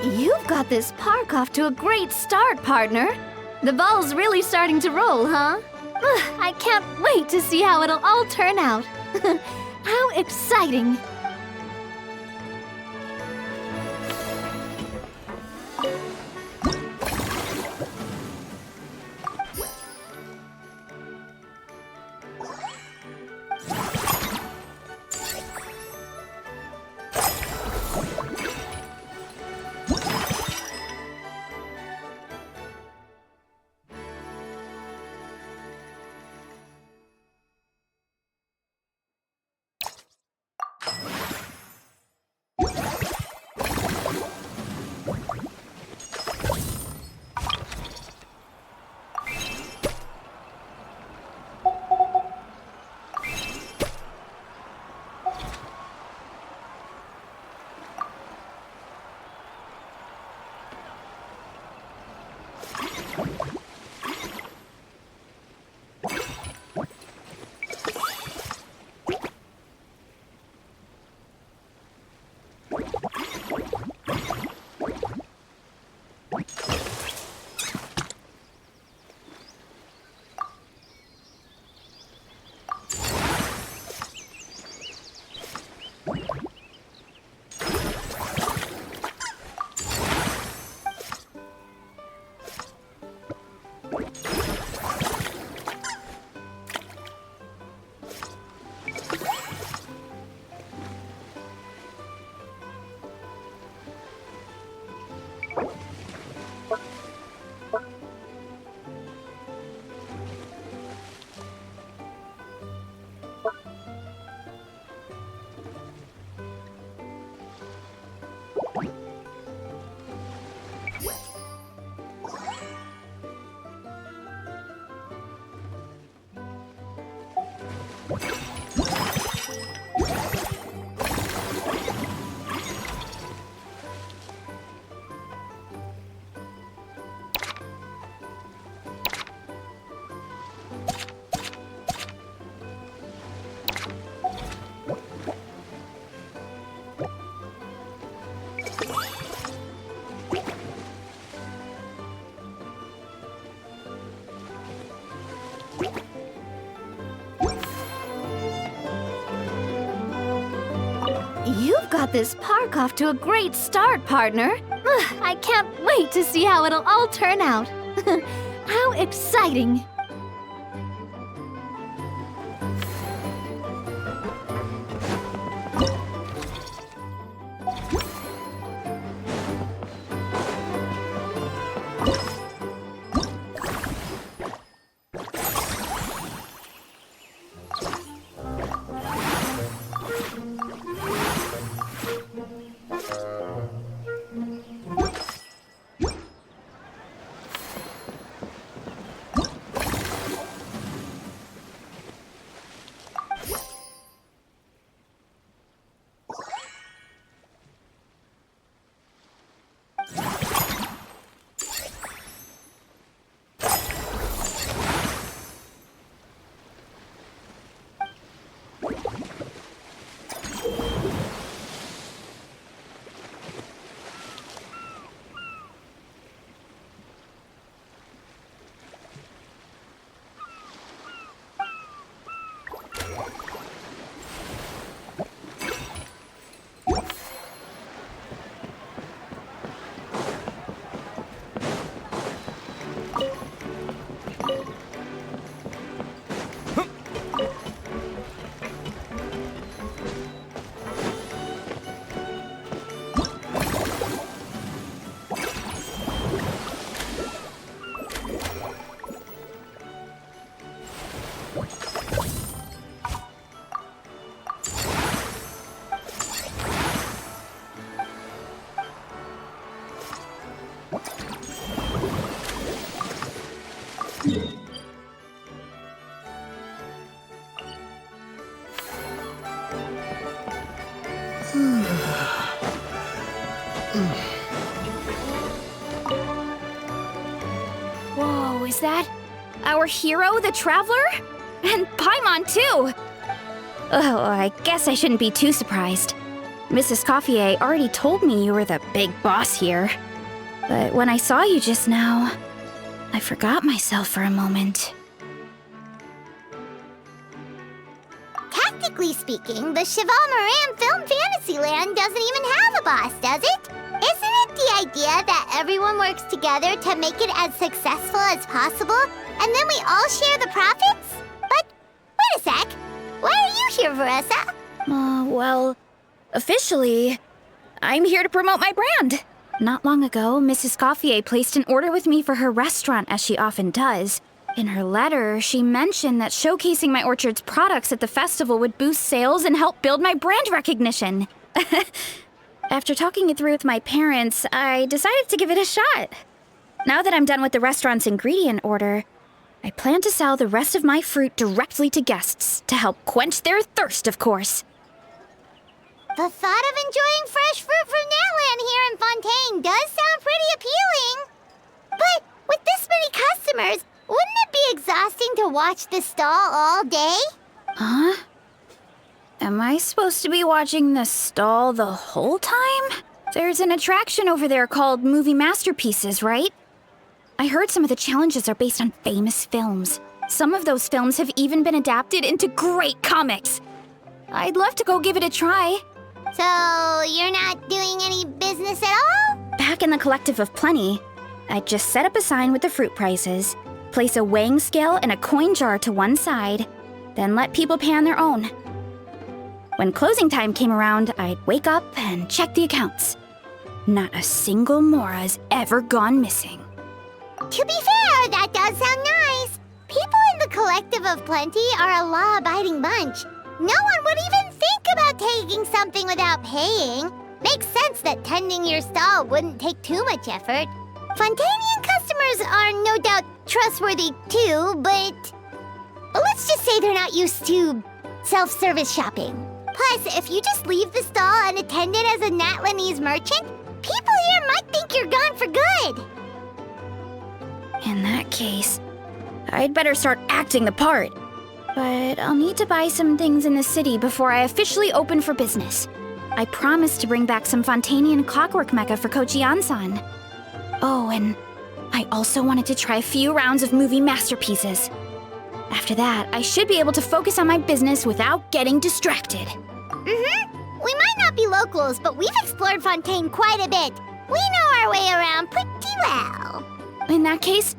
You've got this park off to a great start, partner. The ball's really starting to roll, huh? I can't wait to see how it'll all turn out. How exciting! You've got this park off to a great start, partner. I can't wait to see how it'll all turn out. How exciting! Whoa, is that our hero, the Traveler? And Paimon, too! Oh, I guess I shouldn't be too surprised. Mrs. Coiffier already told me you were the big boss here. But when I saw you just now, I forgot myself for a moment. Technically speaking, the Cheval Moran Film Fantasyland doesn't even have a boss, does it? Isn't it the idea that everyone works together to make it as successful as possible, and then we all share the profits? But wait a sec. Why are you here, Veressa? Well, officially, I'm here to promote my brand. Not long ago, Mrs. Coiffier placed an order with me for her restaurant, as she often does. In her letter, she mentioned that showcasing my orchard's products at the festival would boost sales and help build my brand recognition. After talking it through with my parents, I decided to give it a shot. Now that I'm done with the restaurant's ingredient order, I plan to sell the rest of my fruit directly to guests to help quench their thirst, of course. The thought of enjoying fresh fruit from Natlan here in Fontaine does sound pretty appealing. But with this many customers, wouldn't it be exhausting to watch the stall all day? Huh? Am I supposed to be watching the stall the whole time? There's an attraction over there called Movie Masterpieces, right? I heard some of the challenges are based on famous films. Some of those films have even been adapted into great comics. I'd love to go give it a try. So you're not doing any business at all? Back in the Collective of Plenty, I'd just set up a sign with the fruit prices, place a weighing scale and a coin jar to one side, then let people pay on their own. When closing time came around, I'd wake up and check the accounts. Not a single mora's ever gone missing. To be fair, that does sound nice. People in the Collective of Plenty are a law-abiding bunch. No one would even think about taking something without paying. Makes sense that tending your stall wouldn't take too much effort. Fontainian customers are no doubt trustworthy too, but let's just say they're not used to self-service shopping. Plus, if you just leave the stall unattended as a Natlanese merchant, people here might think you're gone for good. In that case, I'd better start acting the part. But I'll need to buy some things in the city before I officially open for business. I promised to bring back some Fontainian clockwork mecha for Kochian-san. Oh, and I also wanted to try a few rounds of movie masterpieces. After that, I should be able to focus on my business without getting distracted. We might not be locals, but we've explored Fontaine quite a bit. We know our way around pretty well. In that case,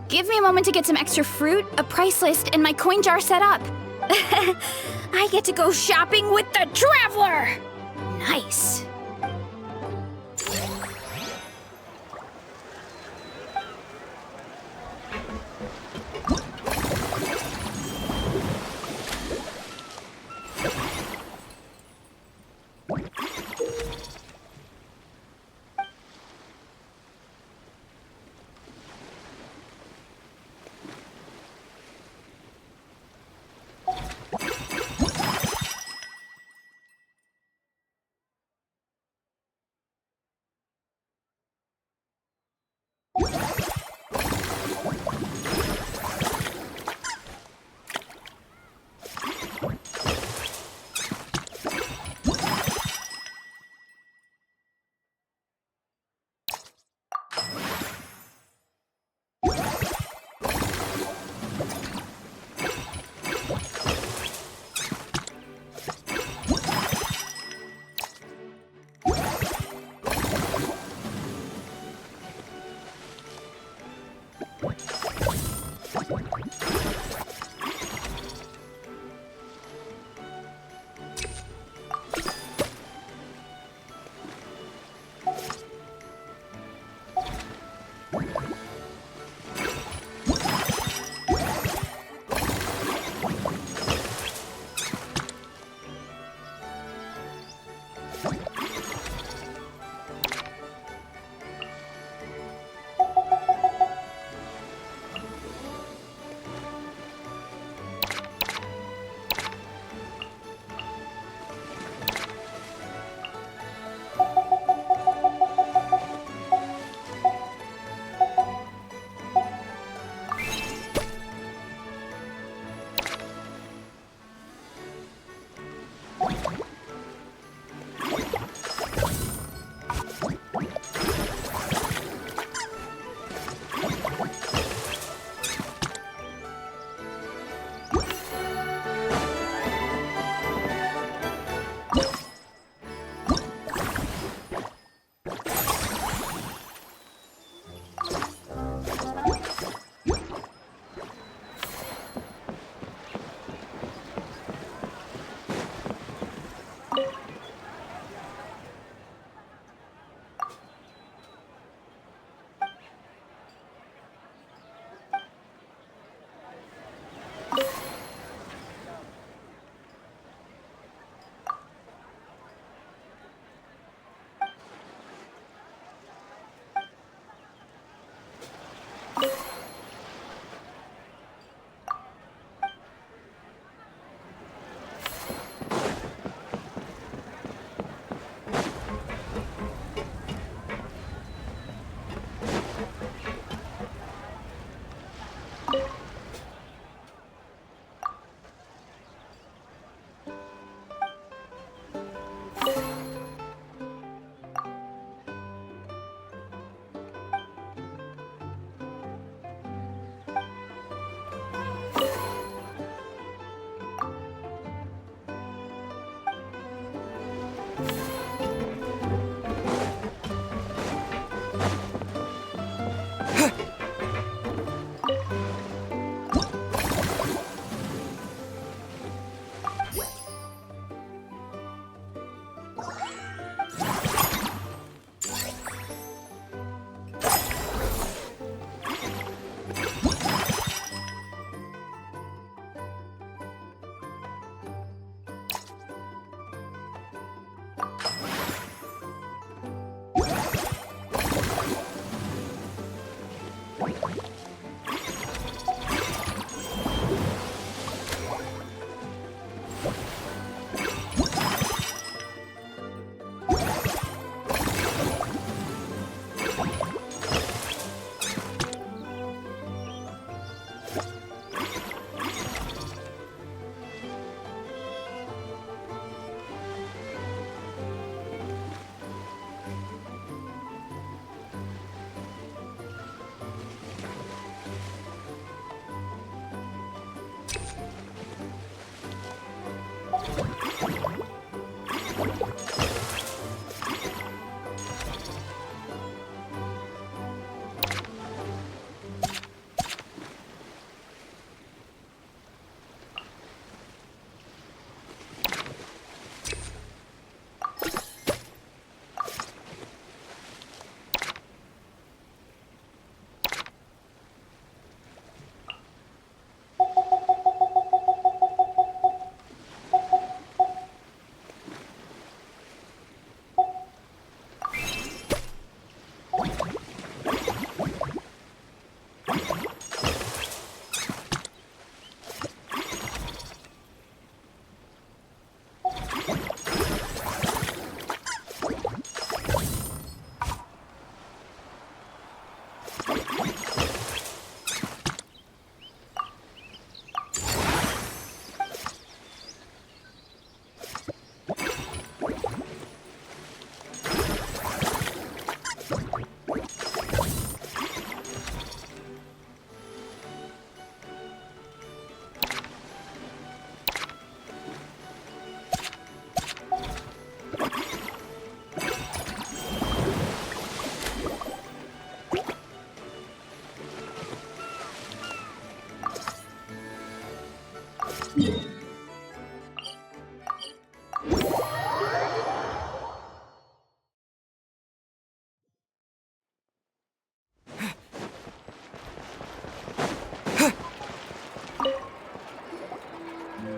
give me a moment to get some extra fruit, a price list, and my coin jar set up. I get to go shopping with the Traveler! Nice.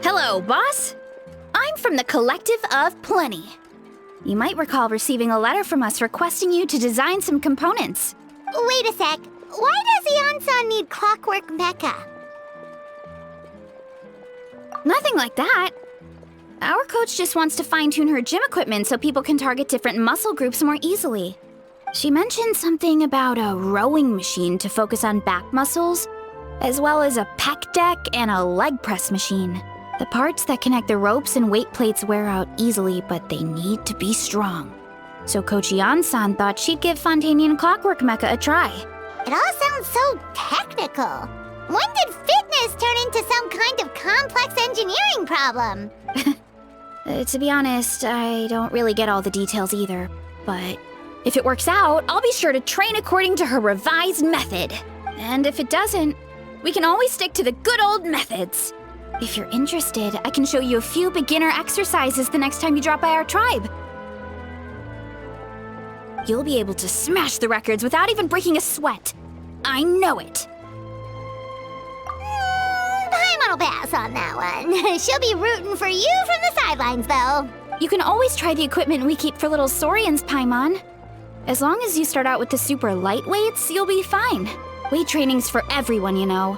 Hello, boss. I'm from the Collective of Plenty. You might recall receiving a letter from us requesting you to design some components. Wait a sec. Why does Ion-san need clockwork mecha? Nothing like that. Our coach just wants to fine-tune her gym equipment so people can target different muscle groups more easily. She mentioned something about a rowing machine to focus on back muscles, as well as a pec deck and a leg press machine. The parts that connect the ropes and weight plates wear out easily, but they need to be strong. So Coach Ion-san thought she'd give Fontaine Clockwork Mecha a try. It all sounds so technical. When did fitness turn into some kind of complex engineering problem? To be honest, I don't really get all the details either. But if it works out, I'll be sure to train according to her revised method. And if it doesn't, we can always stick to the good old methods. If you're interested, I can show you a few beginner exercises the next time you drop by our tribe. You'll be able to smash the records without even breaking a sweat. I know it. Paimon will pass on that one. She'll be rooting for you from the sidelines, though. You can always try the equipment we keep for little Saurians, Paimon. As long as you start out with the super lightweights, you'll be fine. Weight training's for everyone, you know.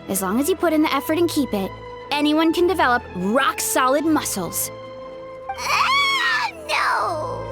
As long as you put in the effort and keep it, anyone can develop rock-solid muscles. No!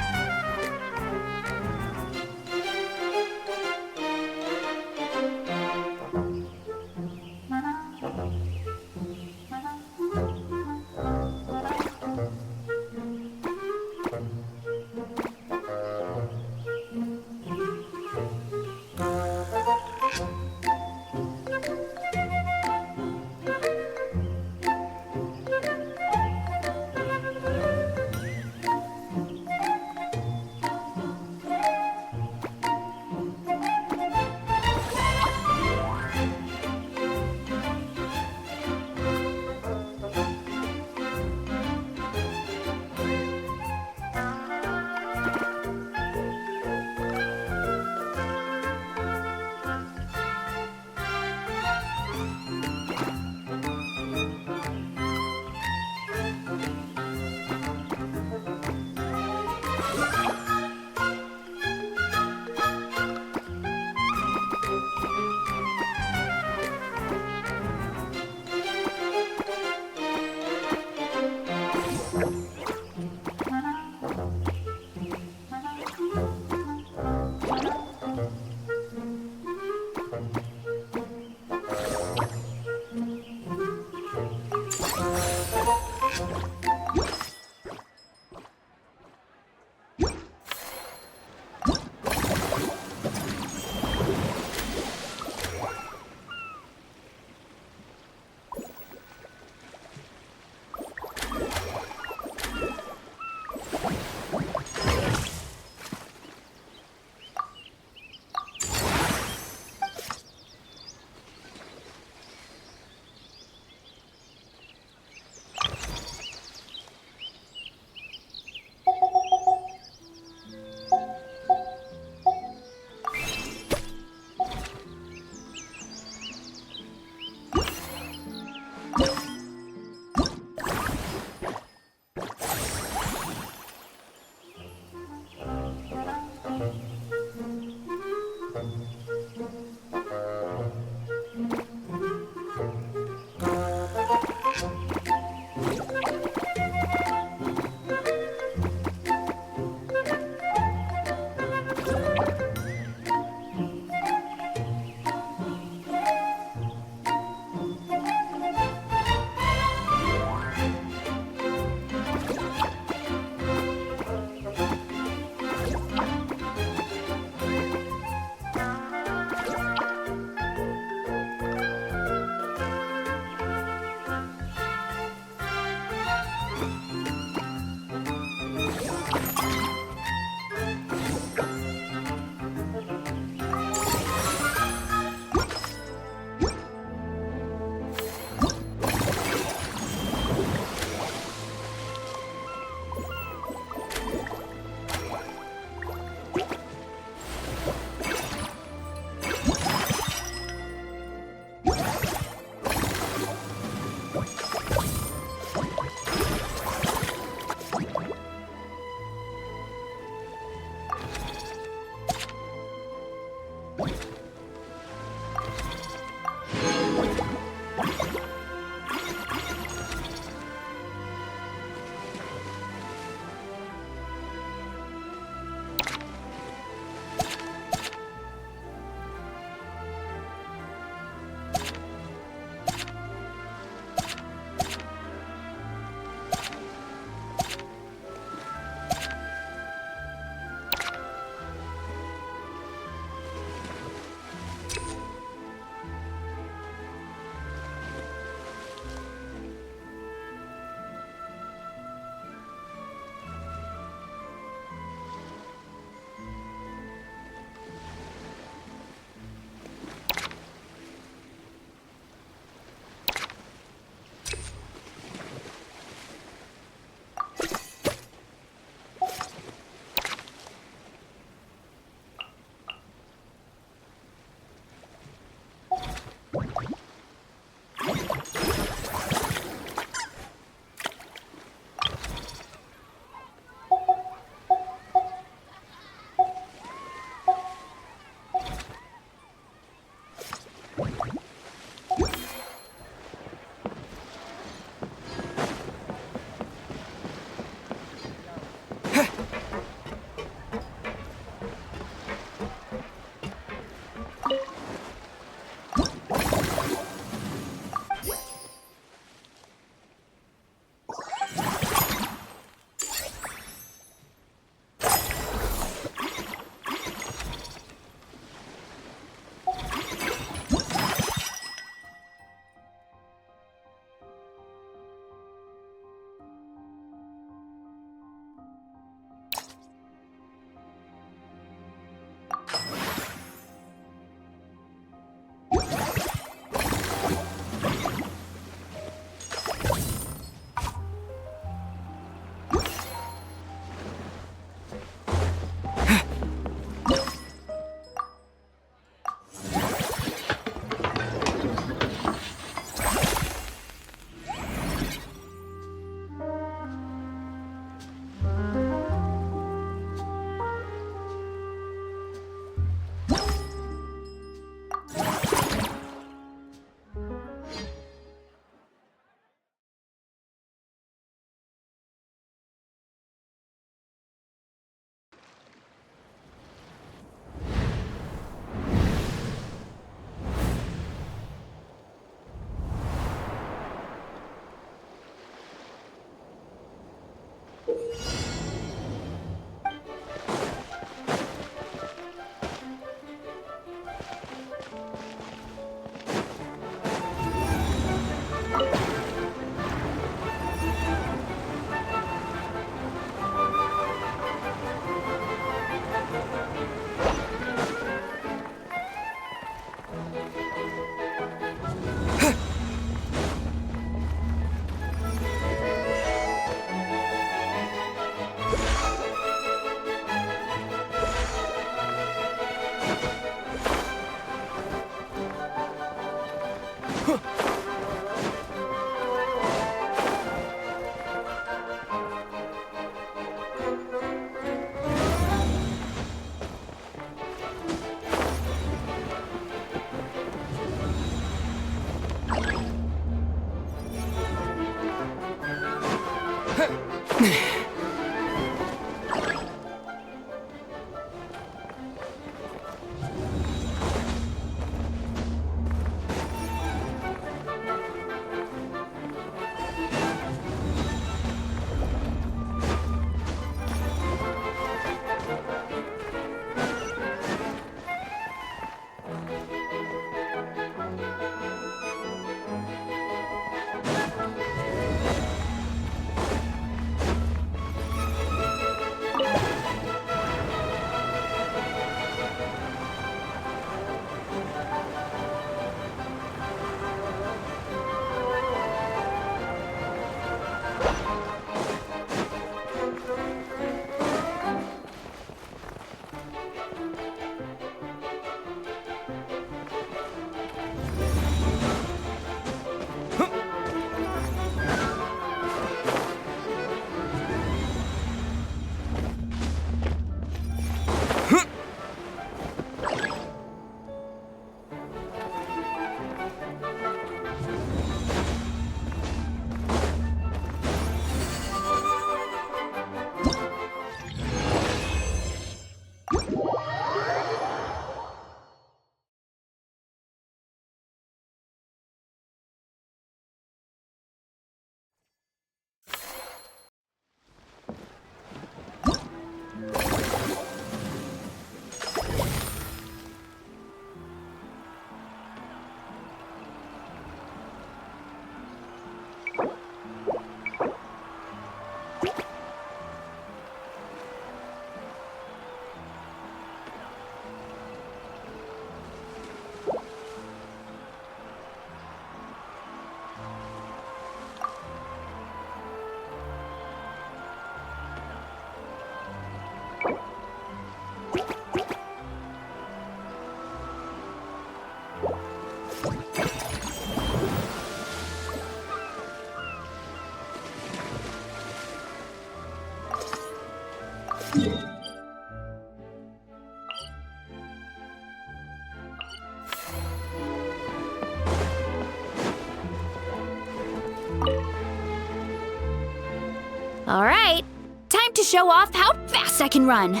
All right, time to show off how fast I can run.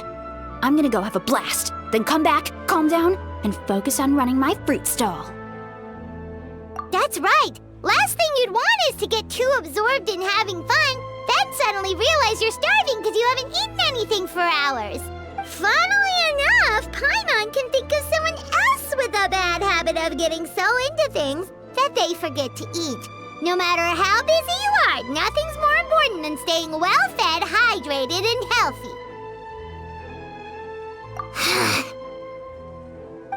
I'm gonna go have a blast, then come back, calm down, and focus on running my fruit stall. That's right. Last thing you'd want is to get too absorbed in having fun, then suddenly realize you're starving because you haven't eaten anything for hours. Funnily enough, Paimon can think of someone else with a bad habit of getting so into things that they forget to eat. No matter how busy you are, nothing's more important than staying well-fed, hydrated, and healthy.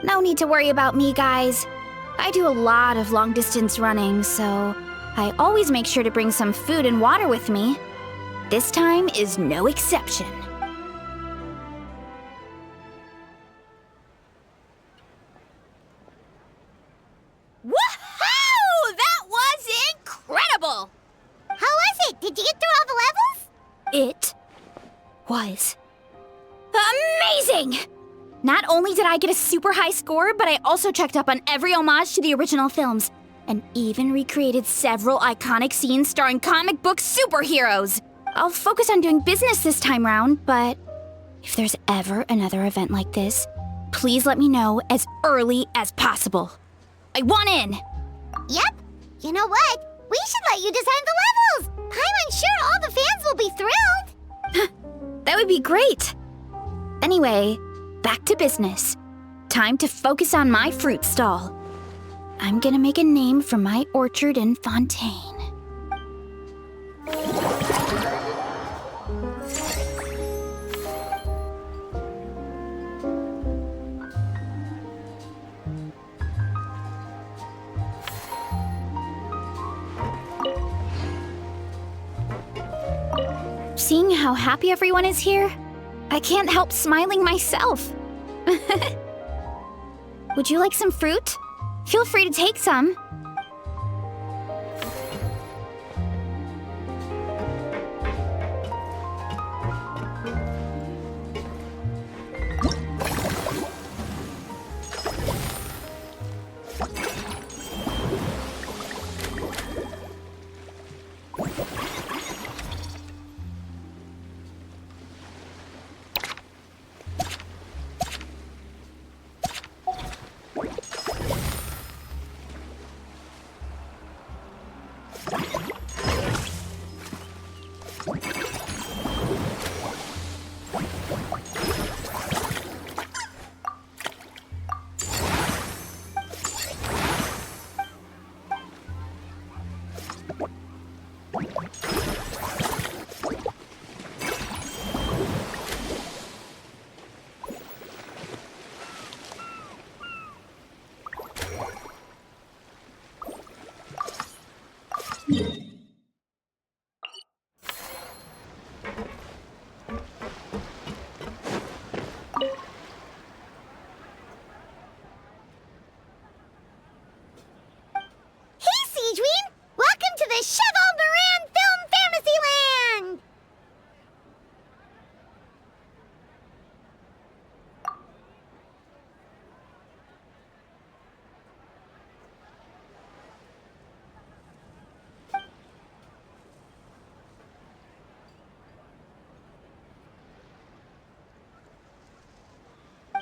No need to worry about me, guys. I do a lot of long-distance running, so I always make sure to bring some food and water with me. This time is no exception. Woohoo! That was incredible! How was it? Did you get through all the levels? It was amazing! Not only did I get a super high score, but I also checked up on every homage to the original films, and even recreated several iconic scenes starring comic book superheroes. I'll focus on doing business this time round, but if there's ever another event like this, please let me know as early as possible. I want in! Yep. You know what? We should let you design the levels. I'm sure all the fans will be thrilled. That would be great. Anyway, back to business. Time to focus on my fruit stall. I'm gonna make a name for my orchard in Fontaine. Seeing how happy everyone is here, I can't help smiling myself. Would you like some fruit? Feel free to take some.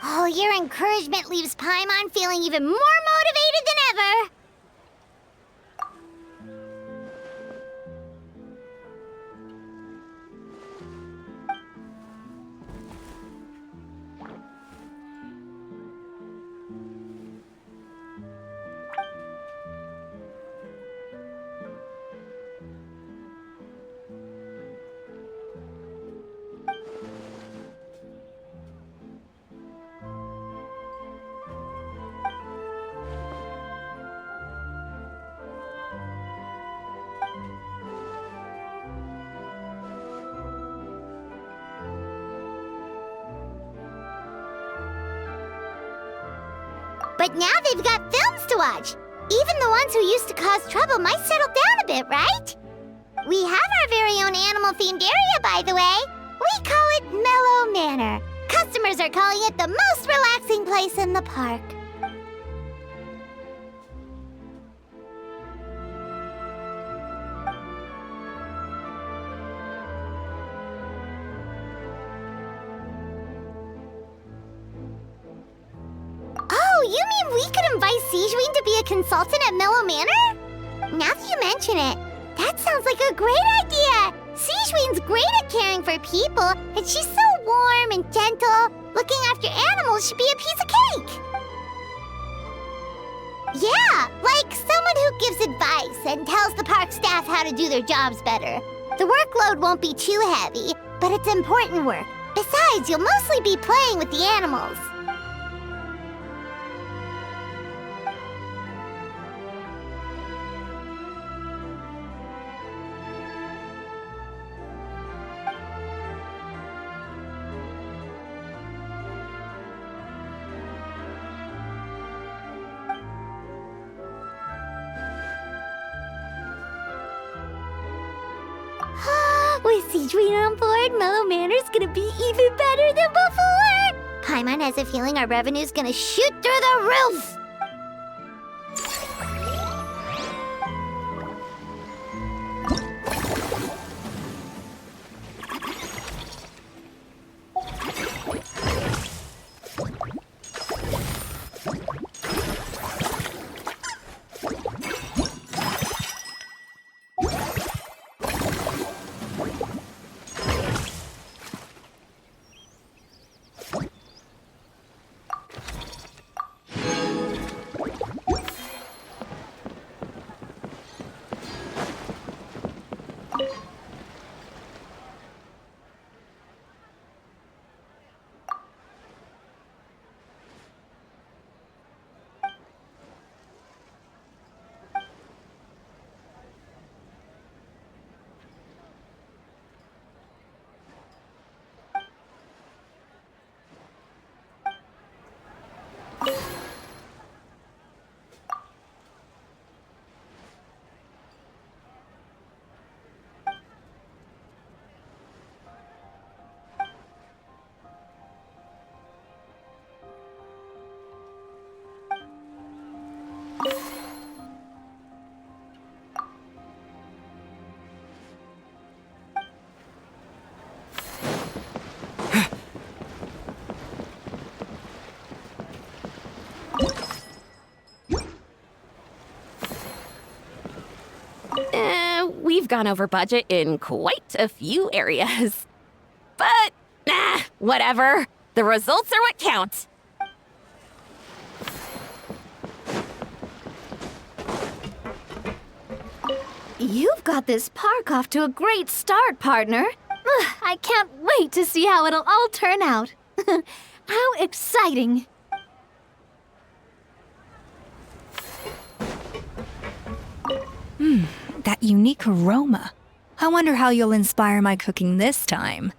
Oh, your encouragement leaves Paimon feeling even more motivated than ever. But now they've got films to watch. Even the ones who used to cause trouble might settle down a bit, right? We have our very own animal-themed area, by the way. We call it Mellow Manor. Customers are calling it the most relaxing place in the park. Oh, you mean we could invite Sigeween to be a consultant at Mellow Manor? Now that you mention it, that sounds like a great idea! Sigeween's great at caring for people, and she's so warm and gentle. Looking after animals should be a piece of cake! Yeah, like someone who gives advice and tells the park staff how to do their jobs better. The workload won't be too heavy, but it's important work. Besides, you'll mostly be playing with the animals. With Sigeween on board, Mellow Manor's gonna be even better than before! Paimon has a feeling our revenue's gonna shoot through the roof! We've gone over budget in quite a few areas. But, whatever. The results are what count. You've got this park off to a great start, partner. I can't wait to see how it'll all turn out. How exciting! That unique aroma. I wonder how you'll inspire my cooking this time.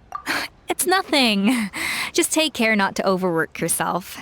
It's nothing. Just take care not to overwork yourself.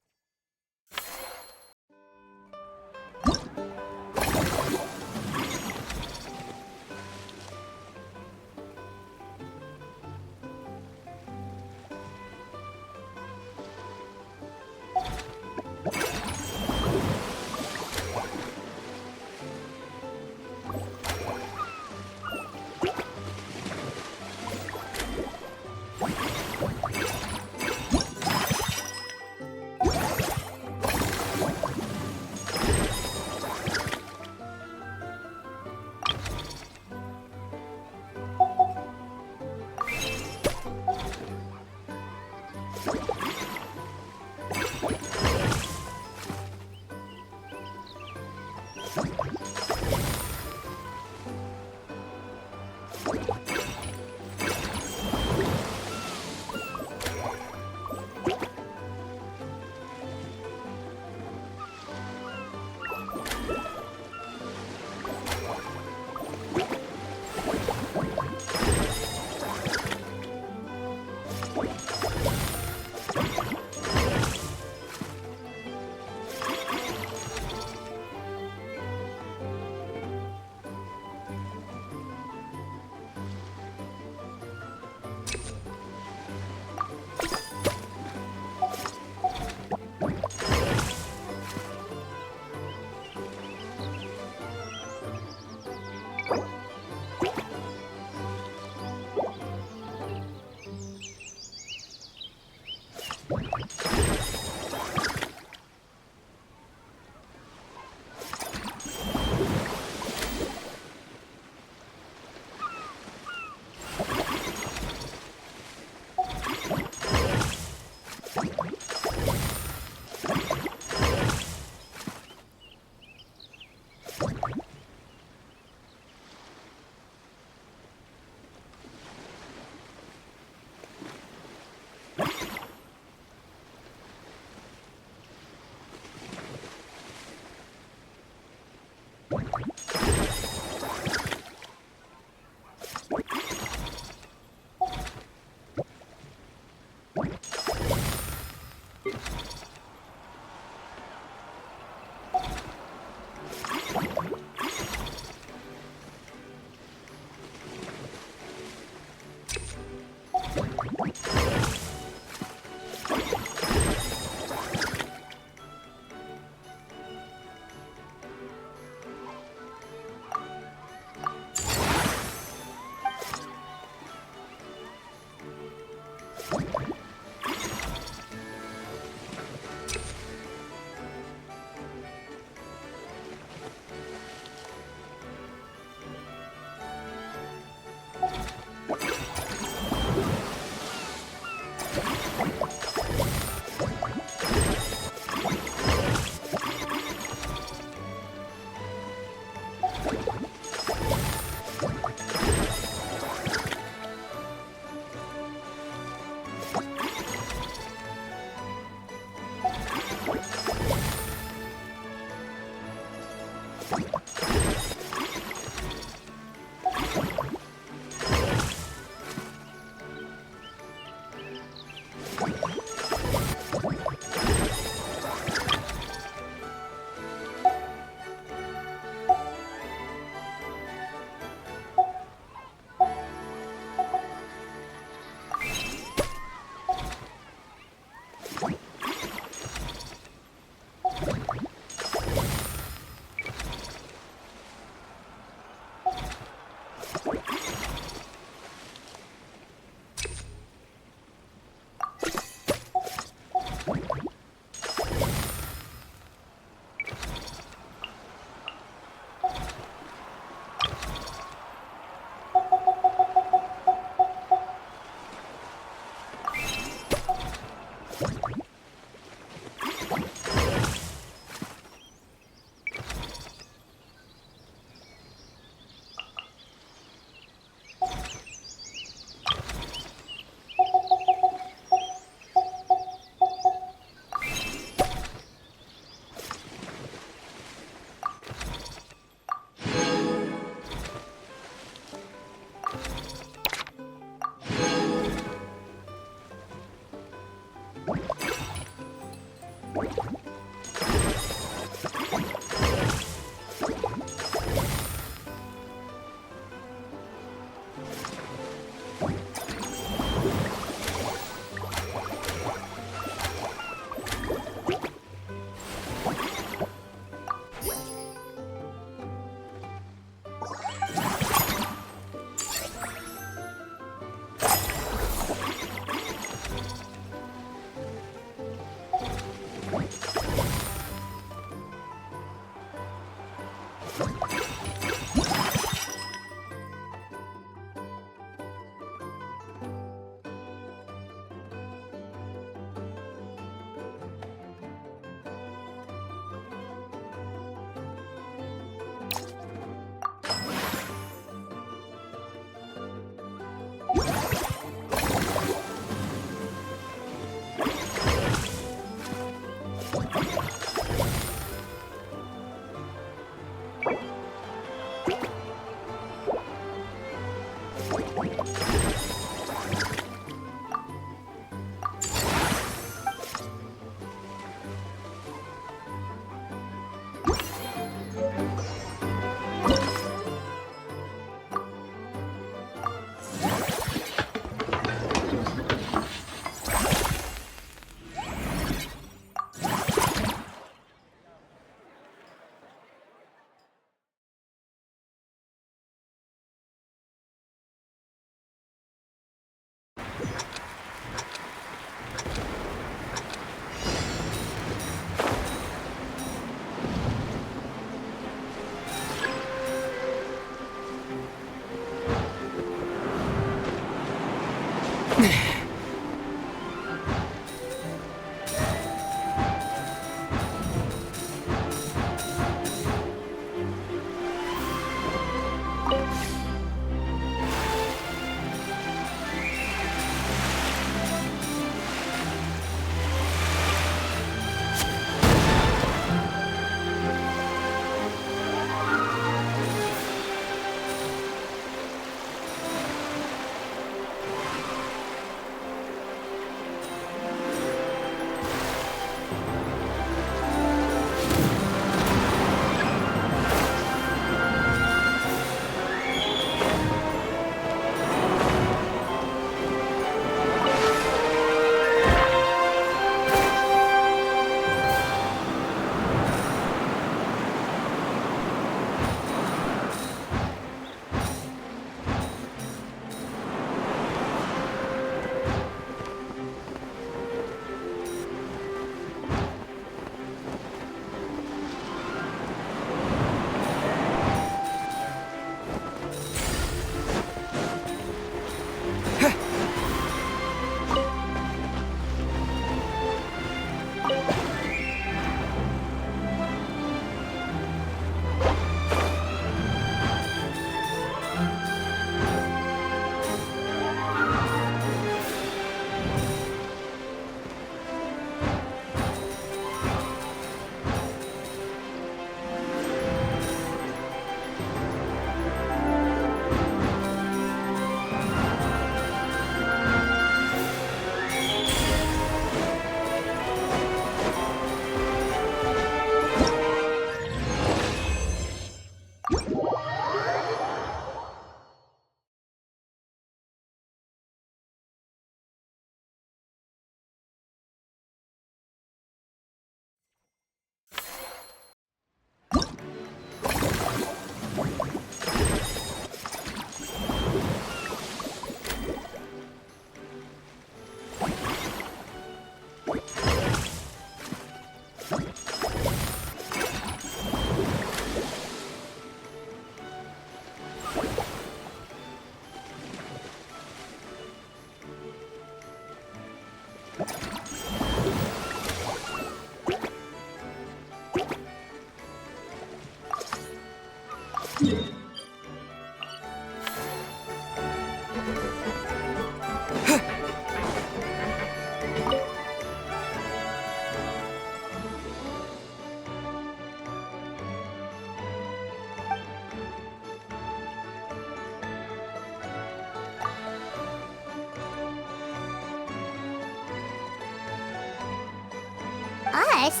Us?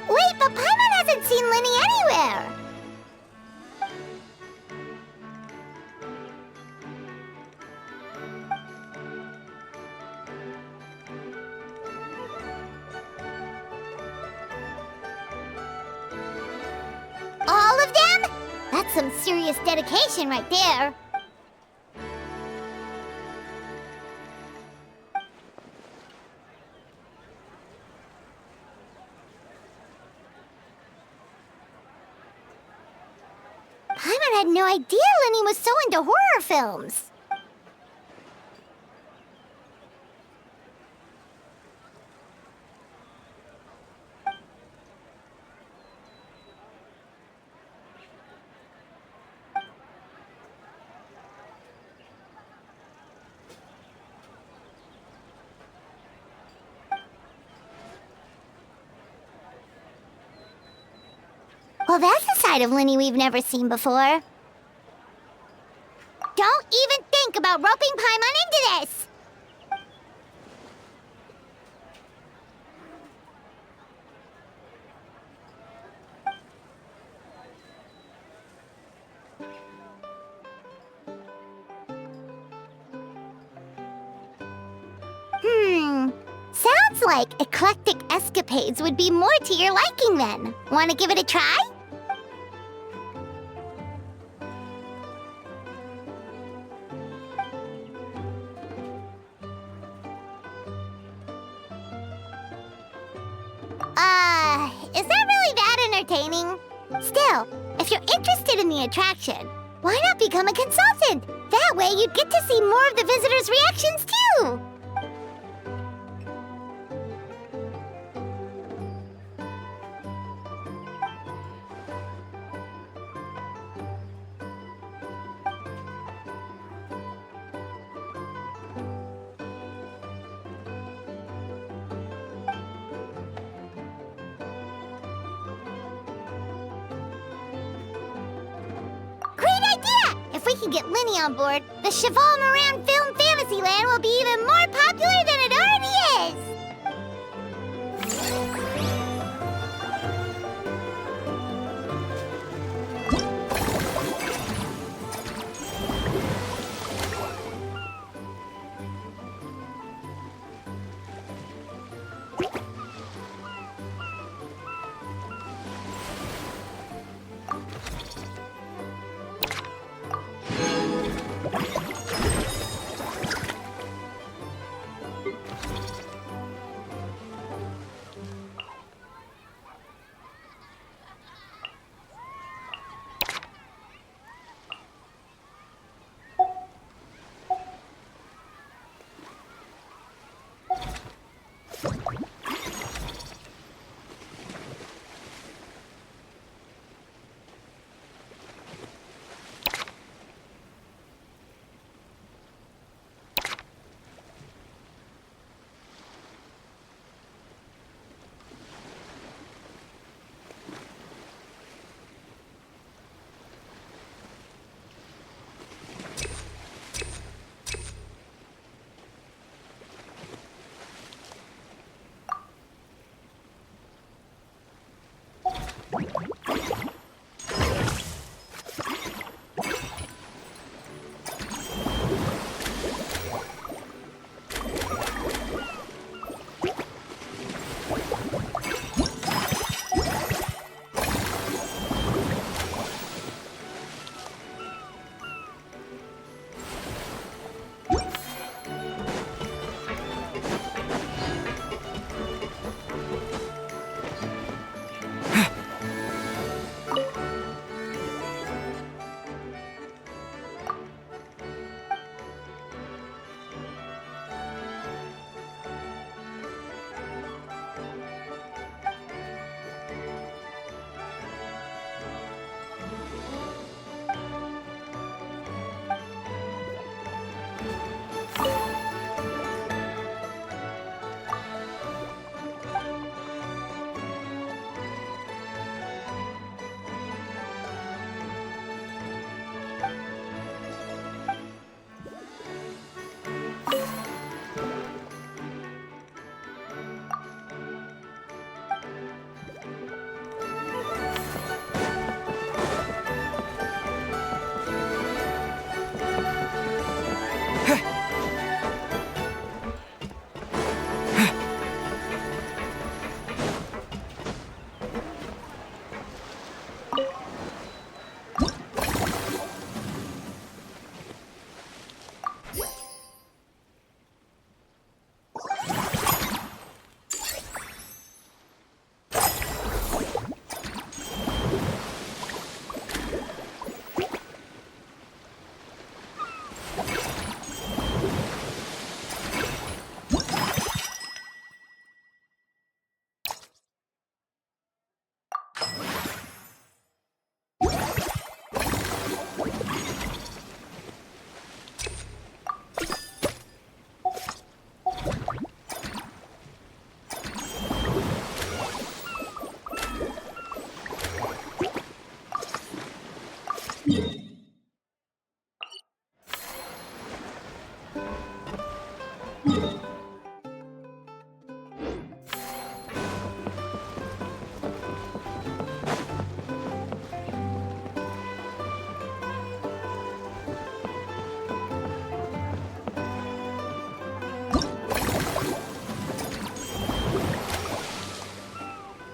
Wait, but Paimon hasn't seen Linny anywhere! All of them? That's some serious dedication right there. Paimon had no idea Linny was so into horror films. Well, that's a side of Linny we've never seen before. Don't even think about roping Paimon into this! Sounds like eclectic escapades would be more to your liking then. Want to give it a try? Is that really that entertaining? Still, if you're interested in the attraction, why not become a consultant? That way you'd get to see more of the visitors' reactions too! If we can get Linny on board, the Cheval Moran Film Fantasyland will be even more popular than it already is!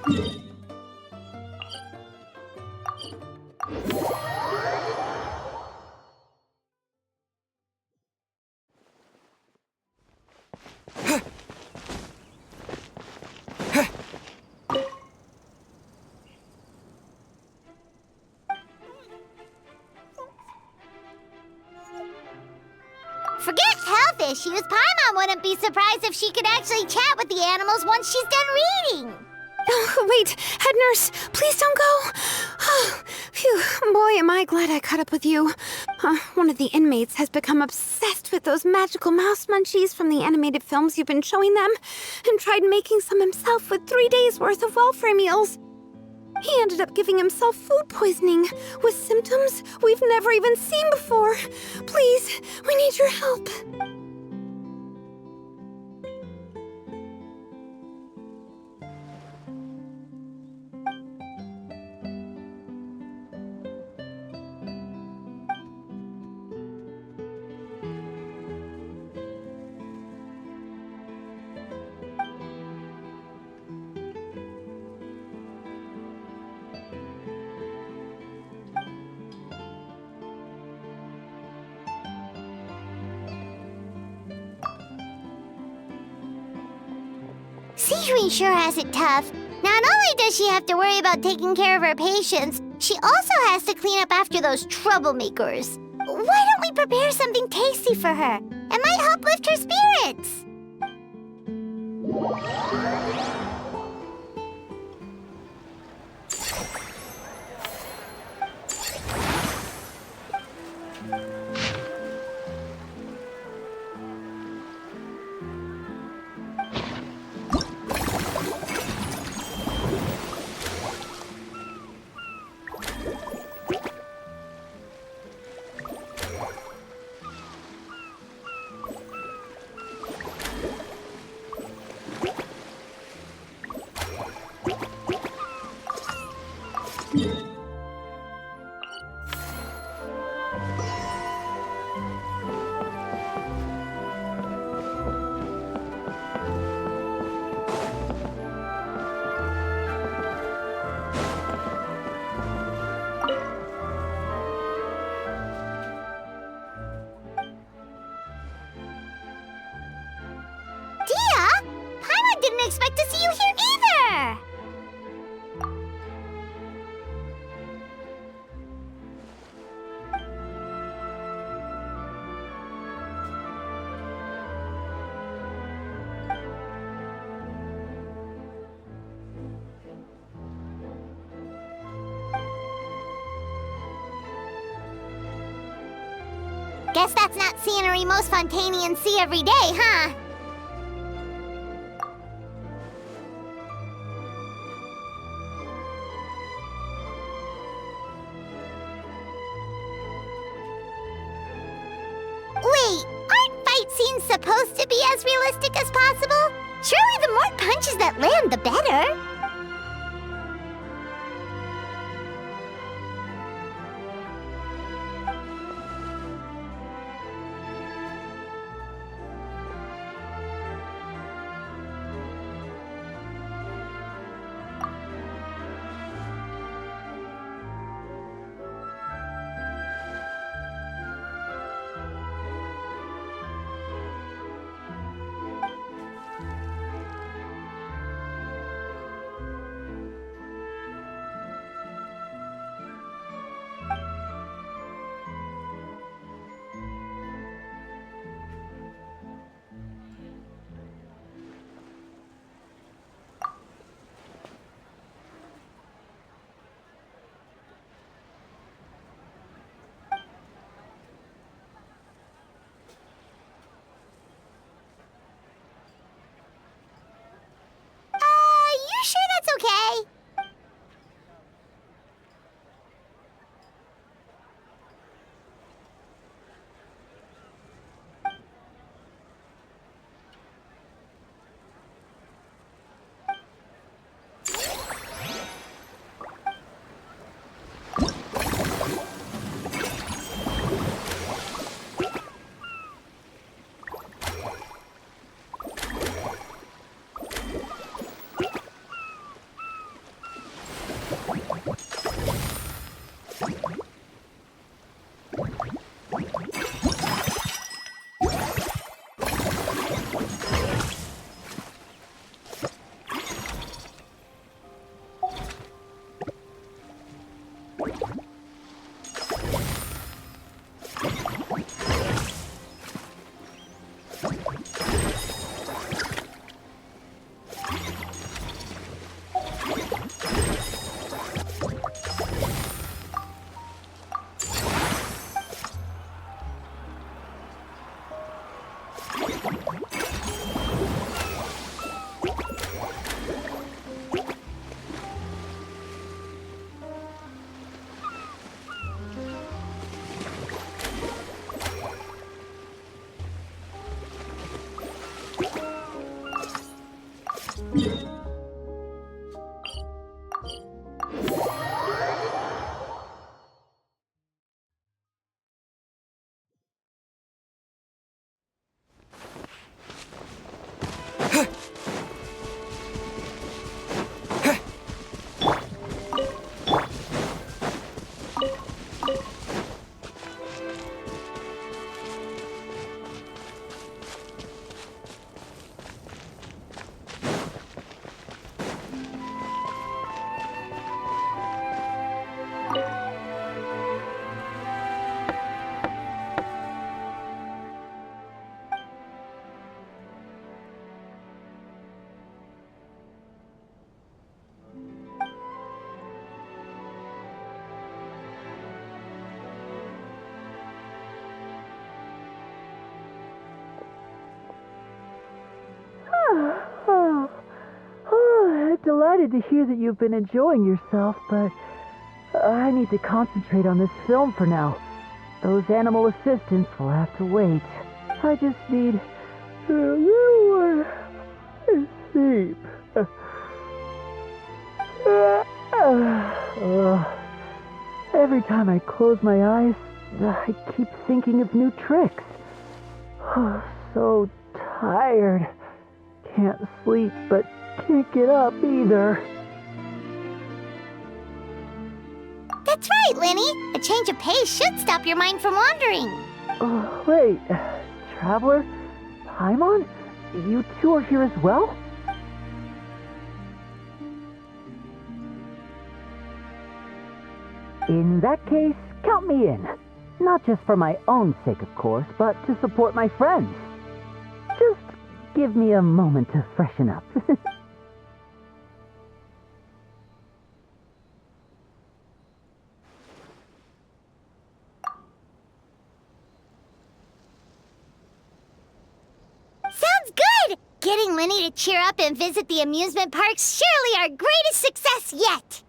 Forget health issues. Paimon wouldn't be surprised if she could actually chat with the animals once she's done reading. Oh, wait, head nurse, please don't go. Phew, boy, am I glad I caught up with you. One of the inmates has become obsessed with those magical mouse munchies from the animated films you've been showing them, and tried making some himself with 3 days' worth of welfare meals. He ended up giving himself food poisoning, with symptoms we've never even seen before. Please, we need your help. Sijui sure has it tough. Not only does she have to worry about taking care of her patients, she also has to clean up after those troublemakers. Why don't we prepare something tasty for her? It might help lift her spirits. Didn't expect to see you here either! Guess that's not scenery most Fontainians see every day, huh? Supposed to be as realistic as possible? Surely the more punches that land, the better. Delighted to hear that you've been enjoying yourself, but I need to concentrate on this film for now. Those animal assistants will have to wait. I just need a little more sleep. Every time I close my eyes, I keep thinking of new tricks. So tired. Can't sleep, but can't get up either. That's right, Lenny. A change of pace should stop your mind from wandering. Wait, Traveler? Paimon? You two are here as well? In that case, count me in. Not just for my own sake, of course, but to support my friends. Just give me a moment to freshen up. Sounds good! Getting Lenny to cheer up and visit the amusement park's surely our greatest success yet!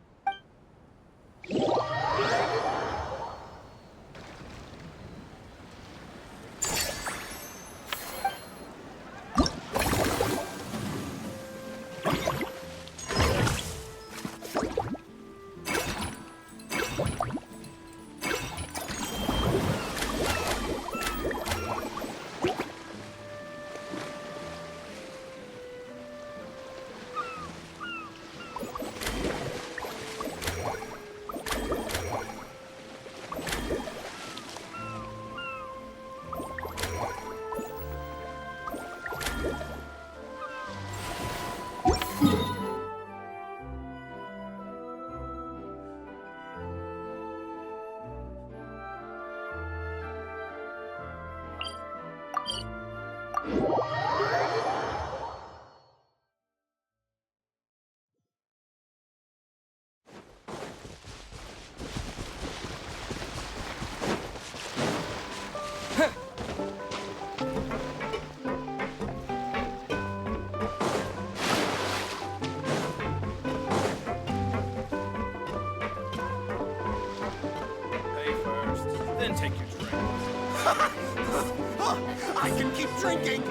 Then take your drink. I can keep drinking!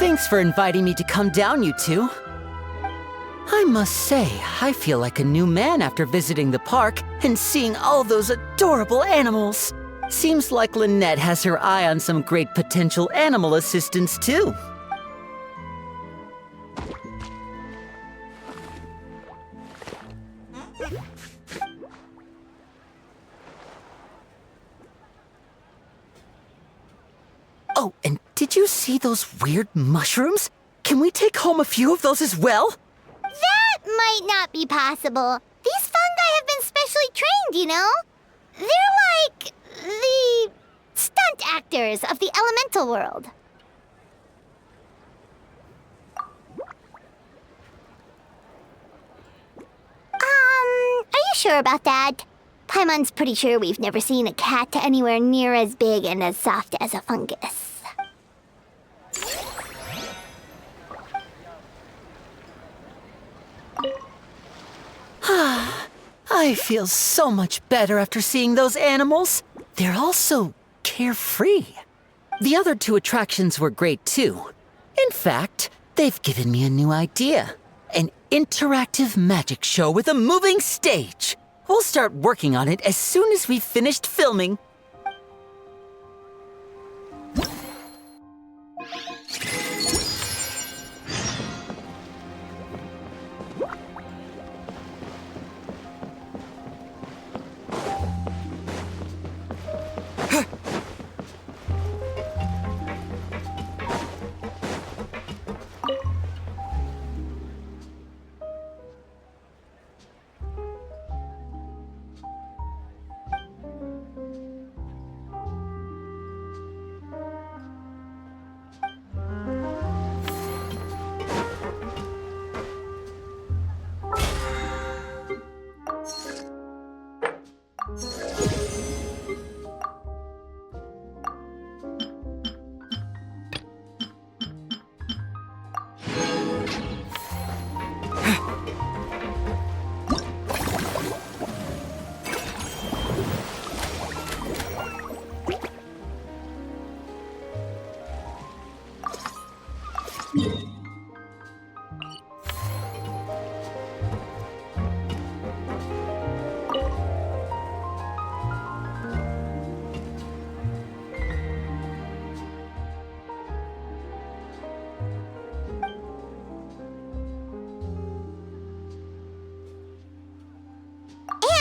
Thanks for inviting me to come down, you two. I must say, I feel like a new man after visiting the park and seeing all those adorable animals. Seems like Lynette has her eye on some great potential animal assistants, too. Oh, and did you see those weird mushrooms? Can we take home a few of those as well? That might not be possible. These fungi have been specially trained, you know? They're like the stunt actors of the elemental world. Are you sure about that? Paimon's pretty sure we've never seen a cat anywhere near as big and as soft as a fungus. I feel so much better after seeing those animals. They're all so carefree. The other two attractions were great too. In fact, they've given me a new idea. An interactive magic show with a moving stage. We'll start working on it as soon as we've finished filming.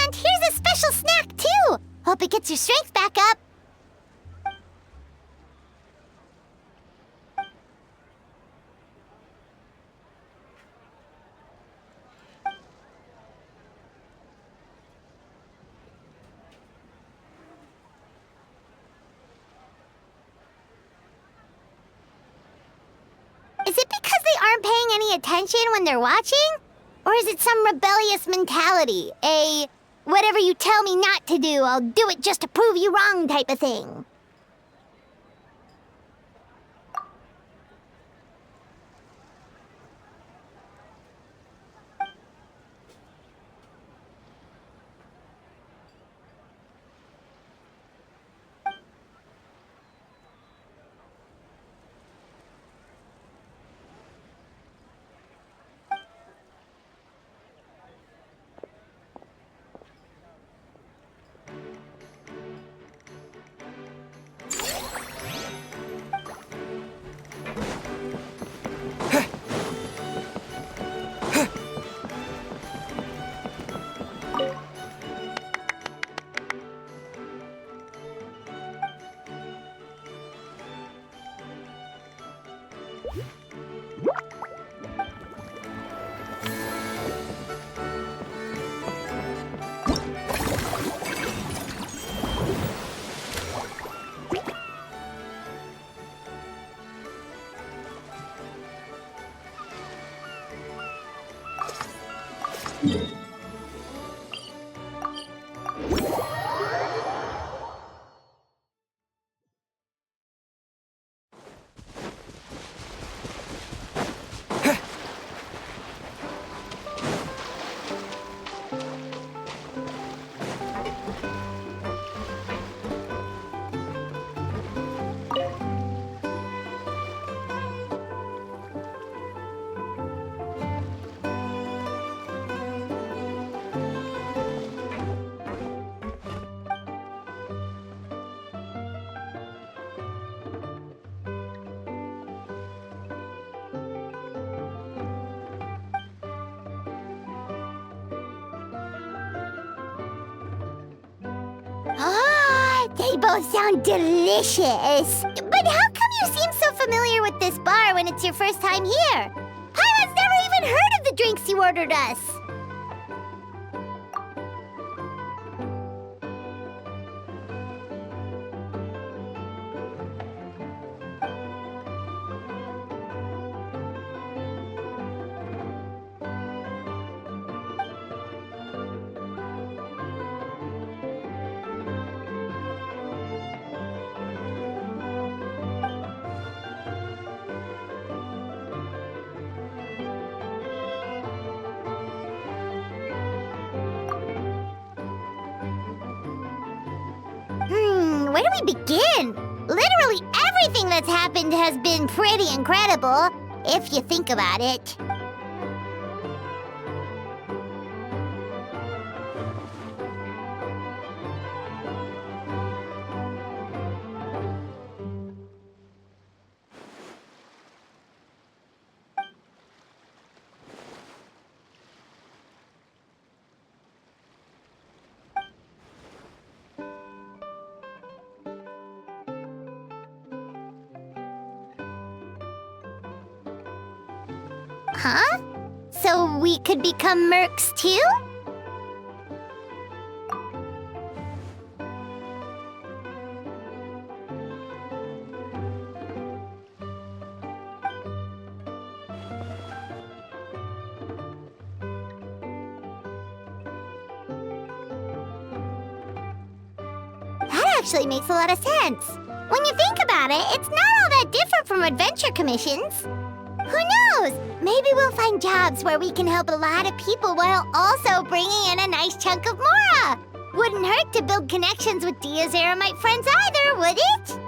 And here's a special snack, too! Hope it gets your strength back up. Is it because they aren't paying any attention when they're watching? Or is it some rebellious mentality? A whatever you tell me not to do, I'll do it just to prove you wrong type of thing? both sound delicious. But how come you seem so familiar with this bar when it's your first time here? Paimon's never even heard of the drinks you ordered us. Where do we begin? Literally everything that's happened has been pretty incredible, if you think about it. Huh? So we could become mercs too? That actually makes a lot of sense. When you think about it, it's not all that different from adventure commissions. Who knows? Maybe we'll find jobs where we can help a lot of people while also bringing in a nice chunk of Mora. Wouldn't hurt to build connections with Dia's Eremite friends either, would it?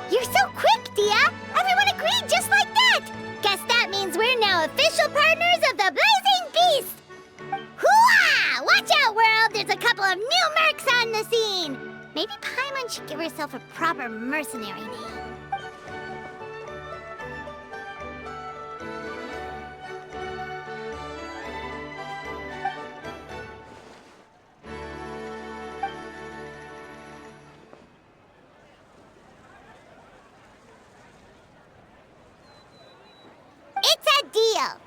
You're so quick, Dia! Everyone agreed just like that! Guess that means we're now official partners of the Blazing Beast! Hooah! Watch out, world! There's a couple of new mercs on the scene! Maybe Paimon should give herself a proper mercenary name. It's a deal!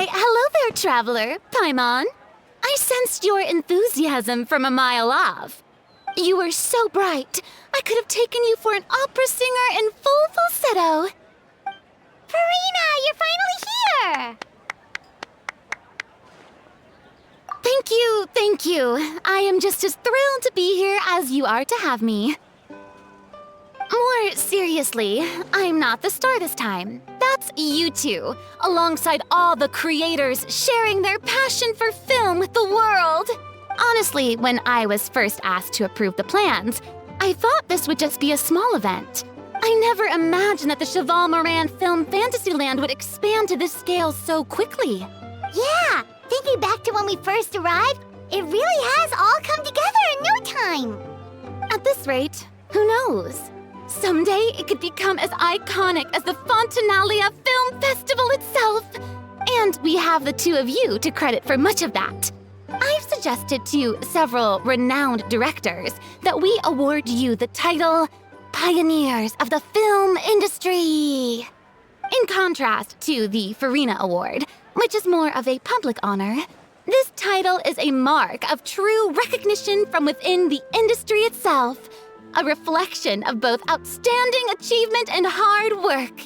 Why, hello there, traveler, Paimon. I sensed your enthusiasm from a mile off. You were so bright, I could have taken you for an opera singer in full falsetto. Farina, you're finally here! Thank you. I am just as thrilled to be here as you are to have me. More seriously, I'm not the star this time. That's you two, alongside all the creators sharing their passion for film with the world. Honestly, when I was first asked to approve the plans, I thought this would just be a small event. I never imagined that the Cheval Moran Film Fantasyland would expand to this scale so quickly. Yeah, thinking back to when we first arrived, it really has all come together in no time. At this rate, who knows? Someday it could become as iconic as the Fontanalia Film Festival itself. And we have the two of you to credit for much of that. I've suggested to several renowned directors that we award you the title Pioneers of the Film Industry. In contrast to the Farina Award, which is more of a public honor, this title is a mark of true recognition from within the industry itself, a reflection of both outstanding achievement and hard work.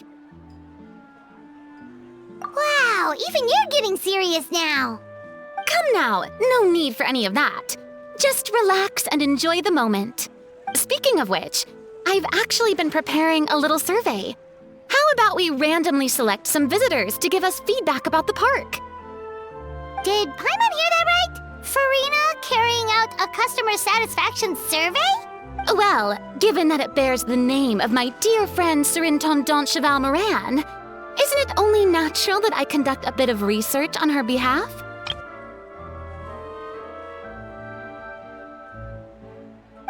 Wow, even you're getting serious now. Come now, no need for any of that. Just relax and enjoy the moment. Speaking of which, I've actually been preparing a little survey. How about we randomly select some visitors to give us feedback about the park? Did Paimon hear that right? Farina carrying out a customer satisfaction survey? Well, given that it bears the name of my dear friend Surintendant Cheval Moran, isn't it only natural that I conduct a bit of research on her behalf?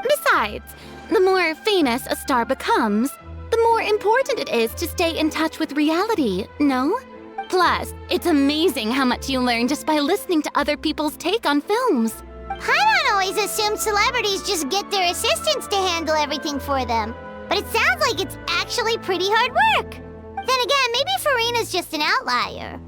Besides, the more famous a star becomes, the more important it is to stay in touch with reality, no? Plus, it's amazing how much you learn just by listening to other people's take on films. Paimon always assumed celebrities just get their assistants to handle everything for them. But it sounds like it's actually pretty hard work. Then again, maybe Farina's just an outlier.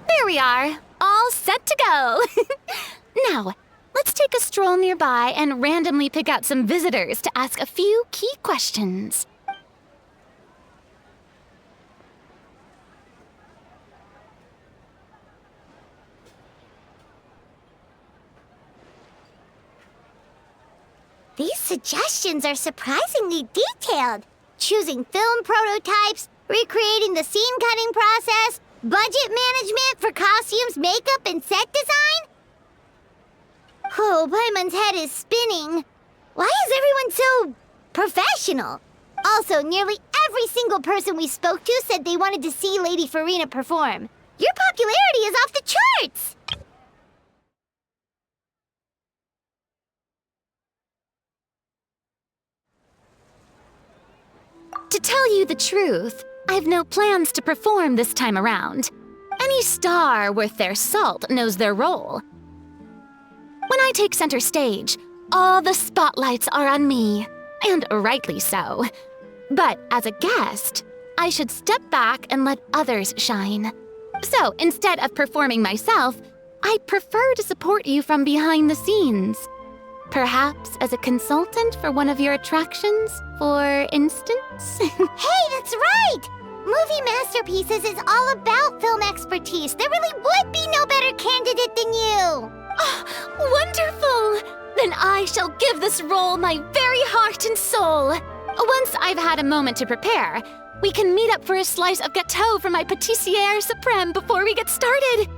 There we are, all set to go. Now, let's take a stroll nearby and randomly pick out some visitors to ask a few key questions. These suggestions are surprisingly detailed. Choosing film prototypes, recreating the scene cutting process, budget management for costumes, makeup, and set design? Oh, Paimon's head is spinning. Why is everyone so professional? Also, nearly every single person we spoke to said they wanted to see Lady Farina perform. Your popularity is off the charts! To tell you the truth, I've no plans to perform this time around. Any star worth their salt knows their role. When I take center stage, all the spotlights are on me, and rightly so. But as a guest, I should step back and let others shine. So instead of performing myself, I'd prefer to support you from behind the scenes. Perhaps as a consultant for one of your attractions, for instance? Hey, that's right! Movie Masterpieces is all about film expertise. There really would be no better candidate than you! Oh, wonderful! Then I shall give this role my very heart and soul. Once I've had a moment to prepare, we can meet up for a slice of gâteau from my pâtissière suprême before we get started.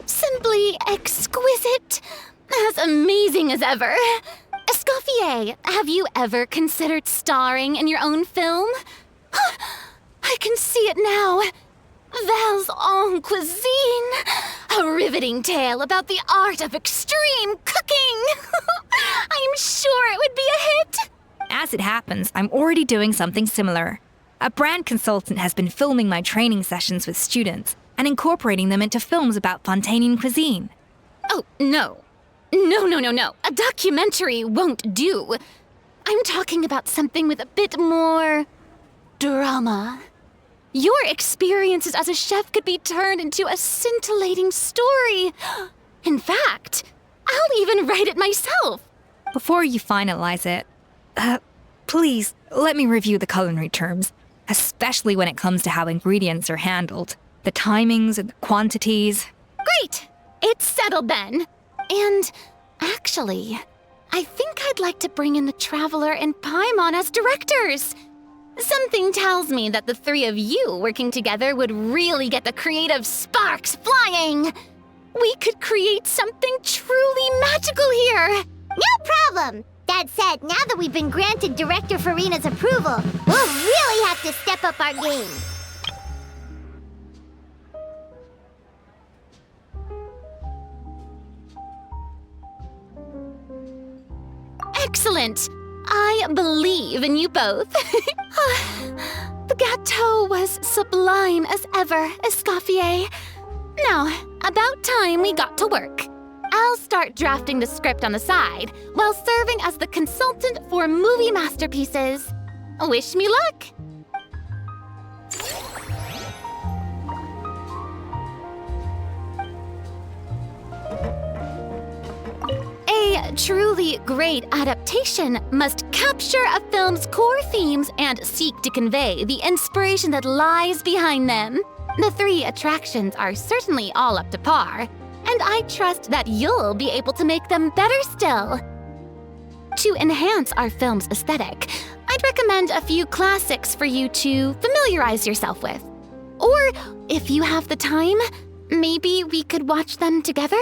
Simply exquisite. As amazing as ever. Escoffier, have you ever considered starring in your own film? I can see it now. Val's en cuisine. A riveting tale about the art of extreme cooking. I'm sure it would be a hit. As it happens, I'm already doing something similar. A brand consultant has been filming my training sessions with students and incorporating them into films about Fontainian cuisine. Oh, no. No. A documentary won't do. I'm talking about something with a bit more drama. Your experiences as a chef could be turned into a scintillating story. In fact, I'll even write it myself. Before you finalize it, please let me review the culinary terms, especially when it comes to how ingredients are handled, the timings and the quantities. Great! It's settled then. And actually, I think I'd like to bring in the Traveler and Paimon as directors. Something tells me that the three of you working together would really get the creative sparks flying. We could create something truly magical here. No problem! That said, now that we've been granted Director Farina's approval, we'll really have to step up our game. Excellent! I believe in you both. The gâteau was sublime as ever, Escoffier. Now, about time we got to work. I'll start drafting the script on the side while serving as the consultant for movie masterpieces. Wish me luck! A truly great adaptation must capture a film's core themes and seek to convey the inspiration that lies behind them. The three attractions are certainly all up to par, and I trust that you'll be able to make them better still. To enhance our film's aesthetic, I'd recommend a few classics for you to familiarize yourself with. Or, if you have the time, maybe we could watch them together?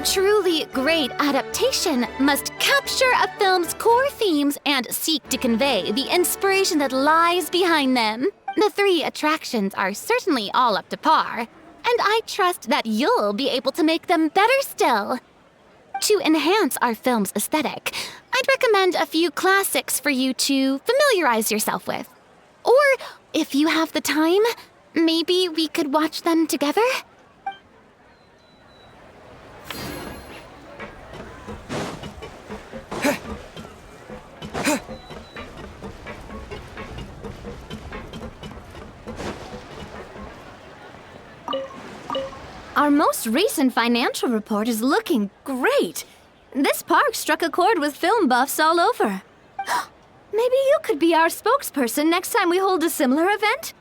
Truly great adaptation must capture a film's core themes and seek to convey the inspiration that lies behind them. The 3 attractions are certainly all up to par, and I trust that you'll be able to make them better still. To enhance our film's aesthetic, I'd recommend a few classics for you to familiarize yourself with. Or, if you have the time, maybe we could watch them together? Our most recent financial report is looking great. This park struck a chord with film buffs all over. Maybe you could be our spokesperson next time we hold a similar event?